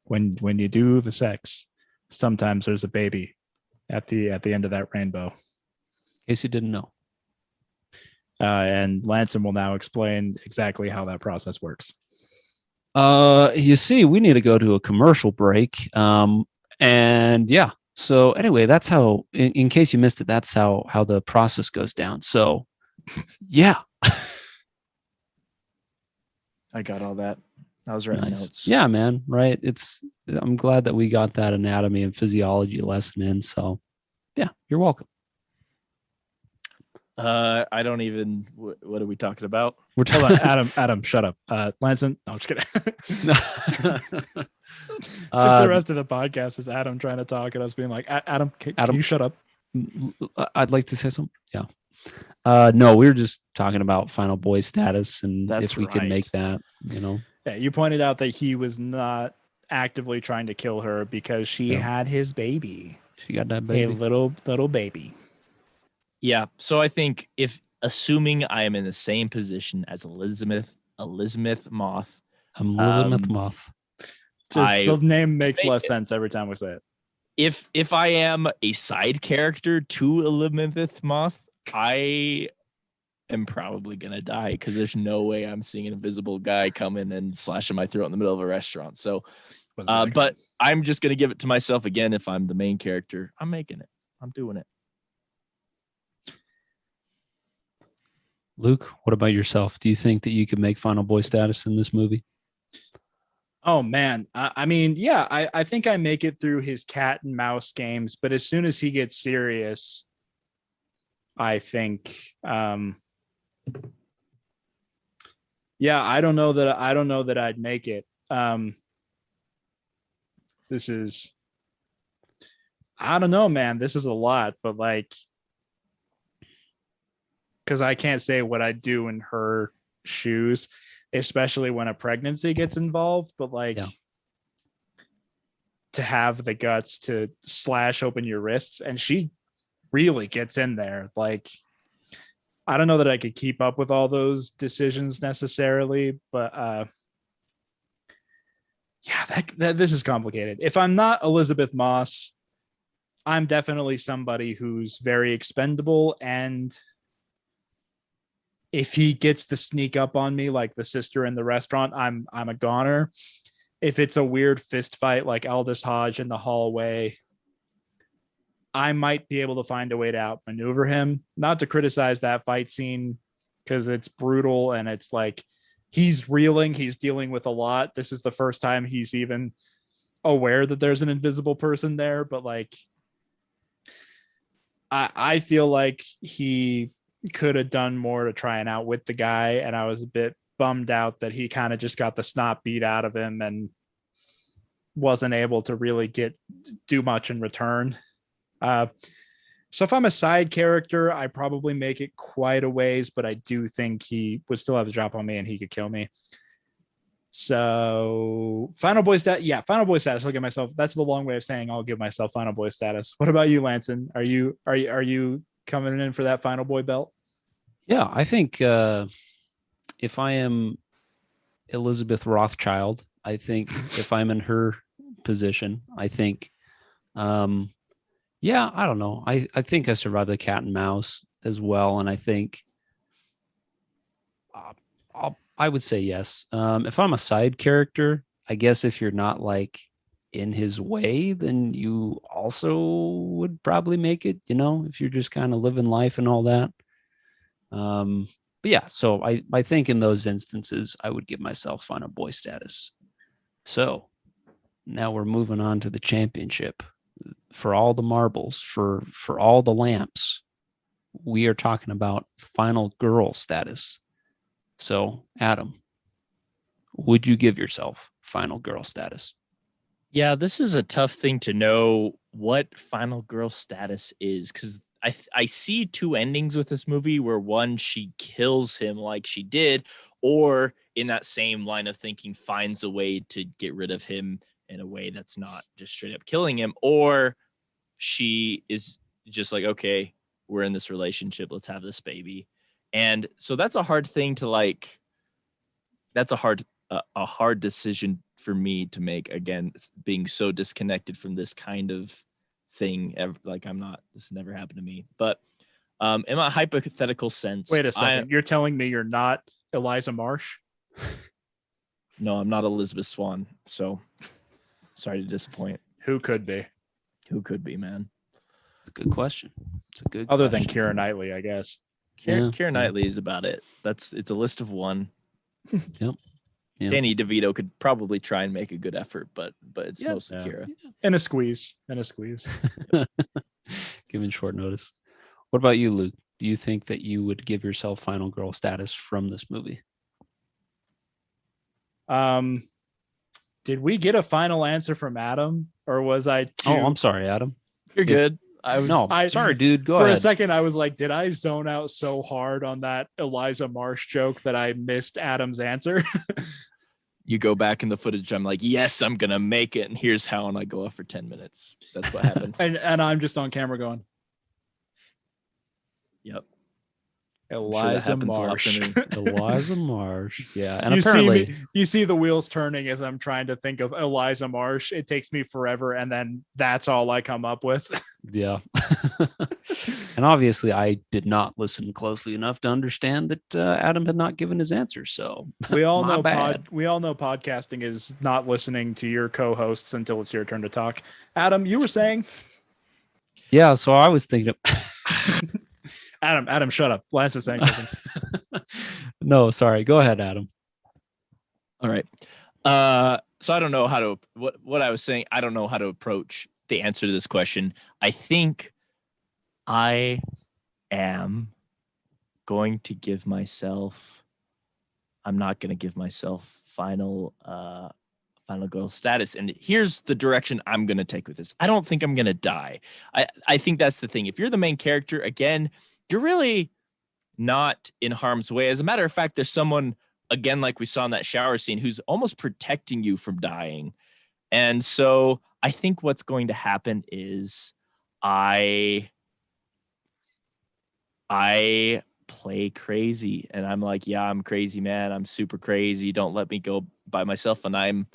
when you do the sex, sometimes there's a baby at the end of that rainbow. In case you didn't know. And Lanson will now explain exactly how that process works. You see, we need to go to a commercial break. And yeah. So anyway, that's how, in case you missed it, that's how the process goes down. So yeah. I got all that. I was writing notes. Yeah, man. Right. I'm glad that we got that anatomy and physiology lesson in. So yeah, you're welcome. I don't even, what are we talking about? We're talking about Adam, shut up. Lanson, no, I'm just kidding. Just the rest of the podcast is Adam trying to talk and us being like, Adam, can you shut up? I'd like to say something. Yeah. No, we were just talking about final boy status and if we could make that, Yeah, you pointed out that he was not actively trying to kill her because she had his baby. She got that baby. A little baby. Yeah. So I think if assuming I am in the same position as Elizabeth Moth. Moth. The name makes less sense every time we say it. If I am a side character to Elizabeth Moth, I am probably gonna die because there's no way I'm seeing an invisible guy come in and slashing my throat in the middle of a restaurant. So, but I'm just gonna give it to myself again. If I'm the main character, I'm making it. I'm doing it. Luke, what about yourself? Do you think that you could make final boy status in this movie? Oh man, I mean, yeah, I think I make it through his cat and mouse games, but as soon as he gets serious, I think, yeah, I don't know that I'd make it. This is, I don't know, man. This is a lot, but like, because I can't say what I'd do in her shoes, especially when a pregnancy gets involved. But like, Yeah. to have the guts to slash open your wrists, and she really gets in there. Like, I don't know that I could keep up with all those decisions necessarily, but yeah, that this is complicated. If I'm not Elizabeth Moss, I'm definitely somebody who's very expendable, and if he gets to sneak up on me like the sister in the restaurant, I'm a goner. If it's a weird fist fight like Aldous Hodge in the hallway, I might be able to find a way to outmaneuver him. Not to criticize that fight scene because it's brutal and it's like he's reeling, he's dealing with a lot. This is the first time he's even aware that there's an invisible person there, but like I feel like he could have done more to try and outwit the guy, and I was a bit bummed out that he kind of just got the snot beat out of him and wasn't able to really do much in return. So if I'm a side character, I probably make it quite a ways, but I do think he would still have the drop on me and he could kill me. So final boy status. Yeah, final boy status. I'll give myself, that's the long way of saying I'll give myself final boy status. What about you, Lanson? Are you coming in for that final boy belt? Yeah, I think if I am Elizabeth Rothschild, I think if I'm in her position, I think yeah, I don't know. I think I survived the cat and mouse as well, and I think I would say yes. If I'm a side character, I guess if you're not like in his way, then you also would probably make it. You know, if you're just kind of living life and all that. But yeah, so I think in those instances, I would give myself final boy status. So now we're moving on to the championship. For all the marbles, for all the lamps, we are talking about final girl status. So, Adam, would you give yourself final girl status? Yeah, this is a tough thing to know what final girl status is, because I see two endings with this movie where one, she kills him like she did, or in that same line of thinking, finds a way to get rid of him in a way that's not just straight up killing him, or she is just like, okay, we're in this relationship, let's have this baby. And so that's a hard thing to like, that's a hard decision for me to make, again, being so disconnected from this kind of thing. Like, this never happened to me, but in a hypothetical sense, Wait a second, you're telling me you're not Eliza Marsh? No, I'm not Elizabeth Swann, so sorry to disappoint. Who could be, man? It's a good question. It's a good other question. than Keira Knightley, I guess. Keira Knightley is about it. It's a list of one. Yep. Danny DeVito could probably try and make a good effort, but it's mostly Yeah. Keira. And a squeeze. Given short notice. What about you, Luke? Do you think that you would give yourself final girl status from this movie? Did we get a final answer from Adam, or was I too... Oh, I'm sorry, Adam. You're good. Sorry, dude. Go ahead. For a second, I was like, did I zone out so hard on that Eliza Marsh joke that I missed Adam's answer? You go back in the footage, I'm like, yes, I'm gonna make it, and here's how, and I go off for 10 minutes. That's what happened. and I'm just on camera going, yep. Eliza Marsh. Eliza Marsh. Yeah. And you apparently you see the wheels turning as I'm trying to think of Eliza Marsh. It takes me forever, and then that's all I come up with. Yeah. And obviously I did not listen closely enough to understand that Adam had not given his answer. So we all know podcasting is not listening to your co-hosts until it's your turn to talk. Adam, you were saying? Yeah, so I was thinking of Adam, shut up. Lance is saying something. No, sorry. Go ahead, Adam. All right. So I don't know how to what I was saying. I don't know how to approach the answer to this question. I think I am going to give myself. I'm not going to give myself final final girl status. And here's the direction I'm going to take with this. I don't think I'm going to die. I think that's the thing. If you're the main character, again, you're really not in harm's way. As a matter of fact, there's someone, again, like we saw in that shower scene, who's almost protecting you from dying. And so I think what's going to happen is I play crazy, and I'm like, yeah, I'm crazy, man. I'm super crazy. Don't let me go by myself. And I'm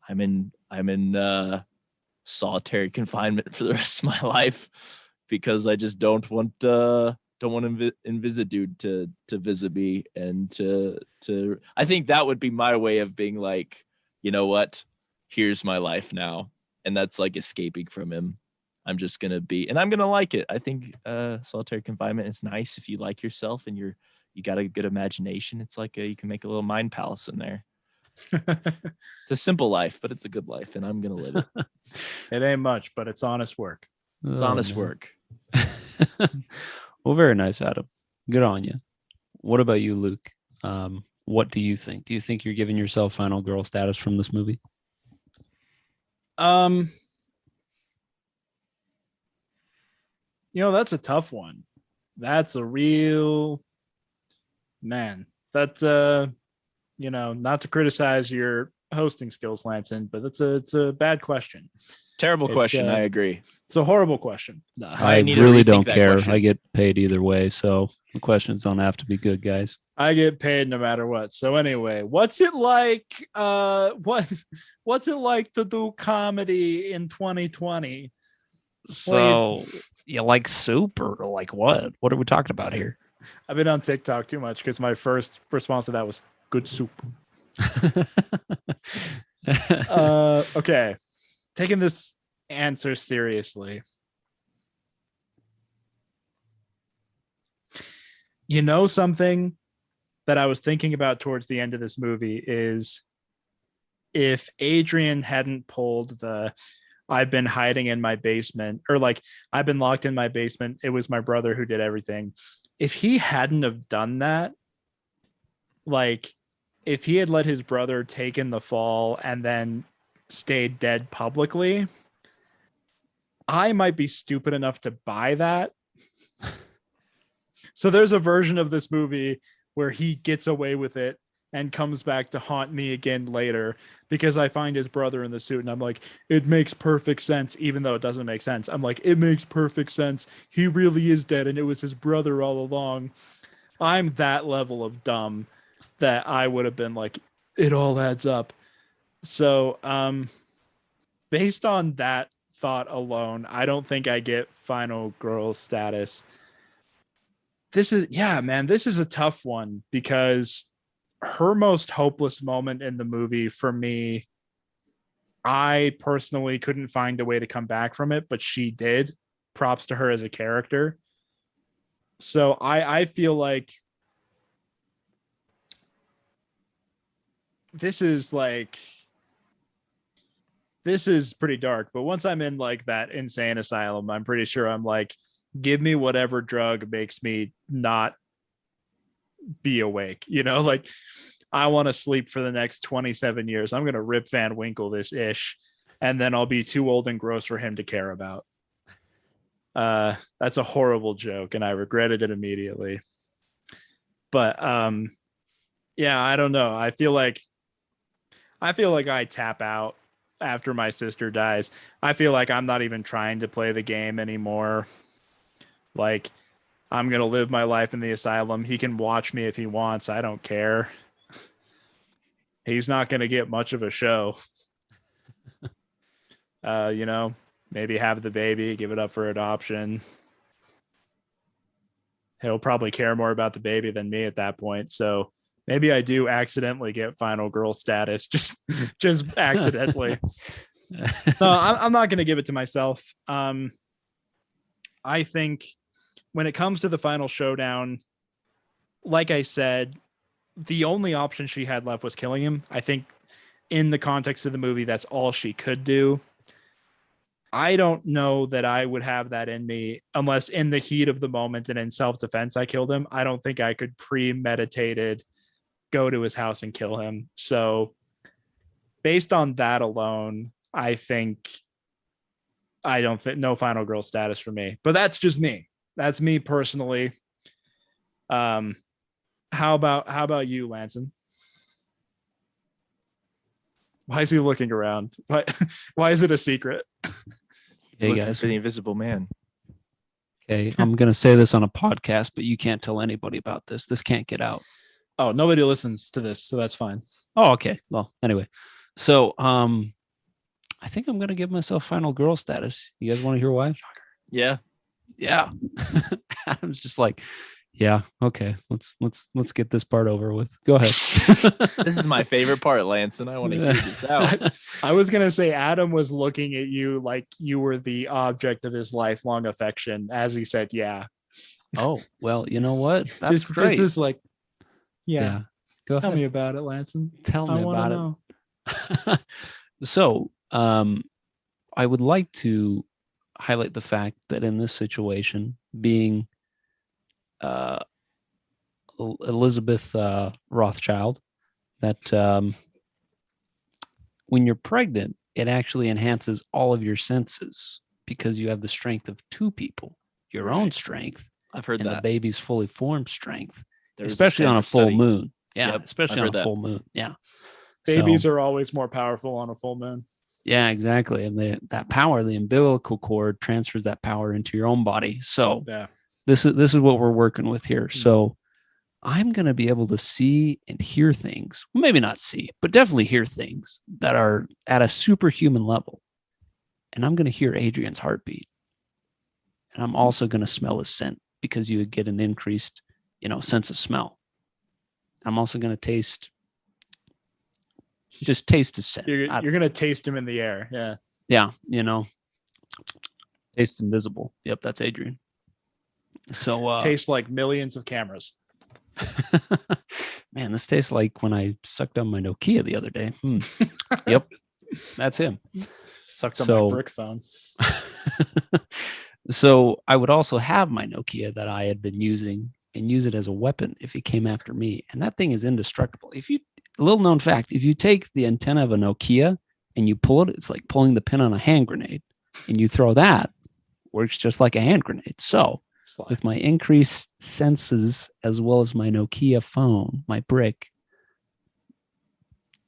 in solitary confinement for the rest of my life because I just don't want Invisidude to visit me, and to I think that would be my way of being like, you know what, here's my life now, and that's like escaping from him. I'm just gonna be, and I'm gonna like it. I think solitary confinement is nice if you like yourself and you got a good imagination. It's like you can make a little mind palace in there. It's a simple life, but it's a good life, and I'm gonna live it. It ain't much, but it's honest work. It's honest work. Well, very nice, Adam. Good on you. What about you, Luke? What do you think? Do you think you're giving yourself final girl status from this movie? That's a tough one. That's a real man. That's not to criticize your hosting skills, Lanson, but it's a bad question. Terrible question. I agree. It's a horrible question. I really don't care. Question. I get paid either way, so the questions don't have to be good, guys. I get paid no matter what. So anyway, what's it like? What's it like to do comedy in 2020? So you like soup or like what? What are we talking about here? I've been on TikTok too much because my first response to that was good soup. Okay. Taking this answer seriously. Something that I was thinking about towards the end of this movie is if Adrian hadn't pulled the I've been hiding in my basement, or like I've been locked in my basement, it was my brother who did everything. If he hadn't have done that, like if he had let his brother take in the fall and then stayed dead publicly, I might be stupid enough to buy that. So there's a version of this movie where he gets away with it and comes back to haunt me again later because I find his brother in the suit and I'm like, it makes perfect sense, even though it doesn't make sense. I'm like, it makes perfect sense. He really is dead and it was his brother all along. I'm that level of dumb that I would have been like, it all adds up. So based on that thought alone, I don't think I get final girl status. This is a tough one because her most hopeless moment in the movie for me, I personally couldn't find a way to come back from it, but she did. Props to her as a character. So I feel like this is pretty dark, but once I'm in like that insane asylum, I'm pretty sure I'm like, give me whatever drug makes me not be awake, like I want to sleep for the next 27 years. I'm going to Rip Van Winkle this ish, and then I'll be too old and gross for him to care about. That's a horrible joke, and I regretted it immediately. But I don't know. I feel like I tap out after my sister dies. I feel like I'm not even trying to play the game anymore. Like, I'm going to live my life in the asylum. He can watch me if he wants. I don't care. He's not going to get much of a show. Maybe have the baby, give it up for adoption. He'll probably care more about the baby than me at that point. So maybe I do accidentally get final girl status, just accidentally. No, I'm not going to give it to myself. I think when it comes to the final showdown, like I said, the only option she had left was killing him. I think in the context of the movie, that's all she could do. I don't know that I would have that in me unless in the heat of the moment and in self-defense, I killed him. I don't think I could premeditated go to his house and kill him. So based on that alone, I think I don't think no final girl status for me. But that's just me. That's me personally. How about you, Lanson? Why is he looking around? Why is it a secret? He's looking for the Invisible Man. Okay, I'm gonna say this on a podcast, but you can't tell anybody about this. This can't get out. Oh, nobody listens to this, so that's fine. Oh, okay. Well, anyway, so I think I'm gonna give myself final girl status. You guys want to hear why? Yeah. Yeah. Adam's just like, yeah, okay. Let's get this part over with. Go ahead. This is my favorite part, Lance, and I want to hear this out. I was gonna say Adam was looking at you like you were the object of his lifelong affection as he said, "Yeah." Oh well, you know what? That's Just great. this like, yeah. Go Tell ahead. me about it, Lanson. Tell me I want about to it. know. So, I would like to highlight the fact that in this situation, being Elizabeth Rothschild, that when you're pregnant, it actually enhances all of your senses because you have the strength of two people, your own strength, I've heard and that. the baby's fully formed strength, There's especially on a full study. moon. Yeah, Yep, especially I've on heard a that. full moon. Yeah. Babies So- are always more powerful on a full moon. Yeah, exactly. And that power, the umbilical cord, transfers that power into your own body. So Yeah. this is what we're working with here. Mhm. So I'm going to be able to see and hear things. Well, maybe not see, but definitely hear things that are at a superhuman level. And I'm going to hear Adrian's heartbeat. And I'm also going to smell his scent because you would get an increased, sense of smell. I'm also going to taste his scent. You're gonna taste him in the air. Yeah. Yeah, taste invisible. Yep, that's Adrian. So Tastes like millions of cameras. man, this tastes like when I sucked on my Nokia the other day. Yep, that's him. Sucked on So- my brick phone. So I would also have my Nokia that I had been using and use it as a weapon if he came after me. And that thing is indestructible. A little known fact, if you take the antenna of a Nokia and you pull it, it's like pulling the pin on a hand grenade. And you throw that, works just like a hand grenade. So with my increased senses as well as my Nokia phone, my brick,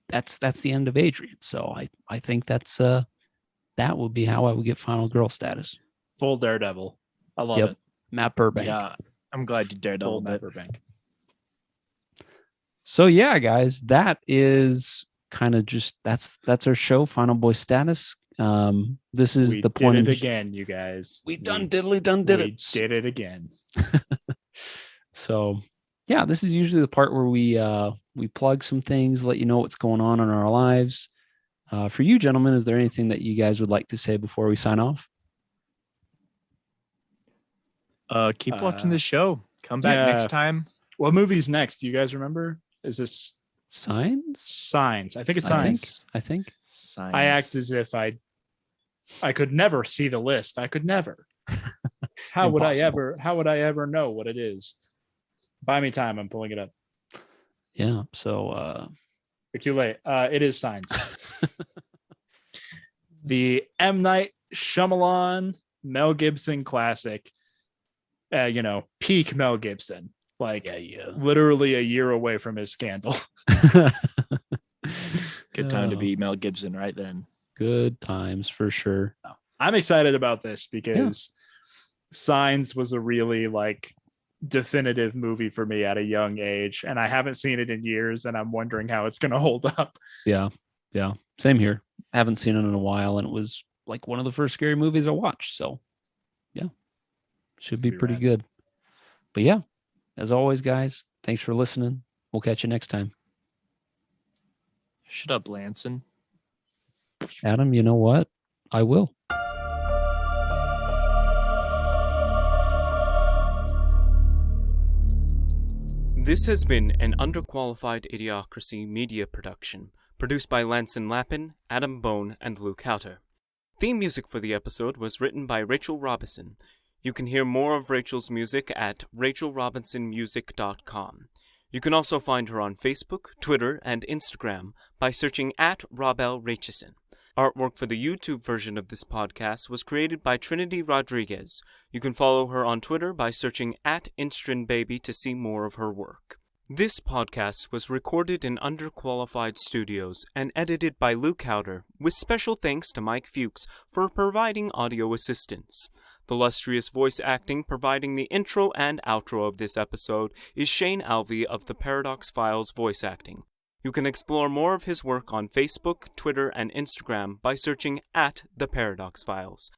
that's the end of Adrian. So I think that would be how I would get final girl status. Full Daredevil. I love Yep. it. Matt Burbank. Yeah, I'm glad you dared Full all Matt that. Burbank. So yeah, guys, that is kind of just that's our show, Final Boy Status. This is We the point did of it again, you guys. We did it. Did it again. So yeah, this is usually the part where we plug some things, let you know what's going on in our lives. For you gentlemen, is there anything that you guys would like to say before we sign off? Keep watching this show. Come back yeah. next time. What movie's next? Do you guys remember? Is this Signs? Signs? I think it's I Signs. think. Signs. I act as if I could never see the list. I could never. How would I ever know what it is? Buy me time. I'm pulling it up. Yeah. So You're too late. It is Signs. The M. Night Shyamalan Mel Gibson classic. Peak Mel Gibson. Like yeah. literally a year away from his scandal. Good time to be Mel Gibson right then. Good times for sure. I'm excited about this because Signs was a really definitive movie for me at a young age, and I haven't seen it in years, and I'm wondering how it's going to hold up. Yeah. Same here. Haven't seen it in a while, and it was like one of the first scary movies I watched. So, yeah, should be pretty good. But yeah, as always, guys, thanks for listening. We'll catch you next time. Shut up, Lanson. Adam, you know what? I will. This has been an Underqualified Idiocracy media production, produced by Lanson Lappin, Adam Bone, and Luke Haueter. Theme music for the episode was written by Rachel Robison. You can hear more of Rachel's music at rachelrobinsonmusic.com. You can also find her on Facebook, Twitter, and Instagram by searching at Robel Racheson. Artwork for the YouTube version of this podcast was created by Trinity Rodriguez. You can follow her on Twitter by searching at InstrinBaby to see more of her work. This podcast was recorded in Underqualified Studios and edited by Luke Haueter, with special thanks to Mike Fuchs for providing audio assistance. The illustrious voice acting providing the intro and outro of this episode is Shane Alvey of the Paradox Files voice acting. You can explore more of his work on Facebook, Twitter, and Instagram by searching at The Paradox Files.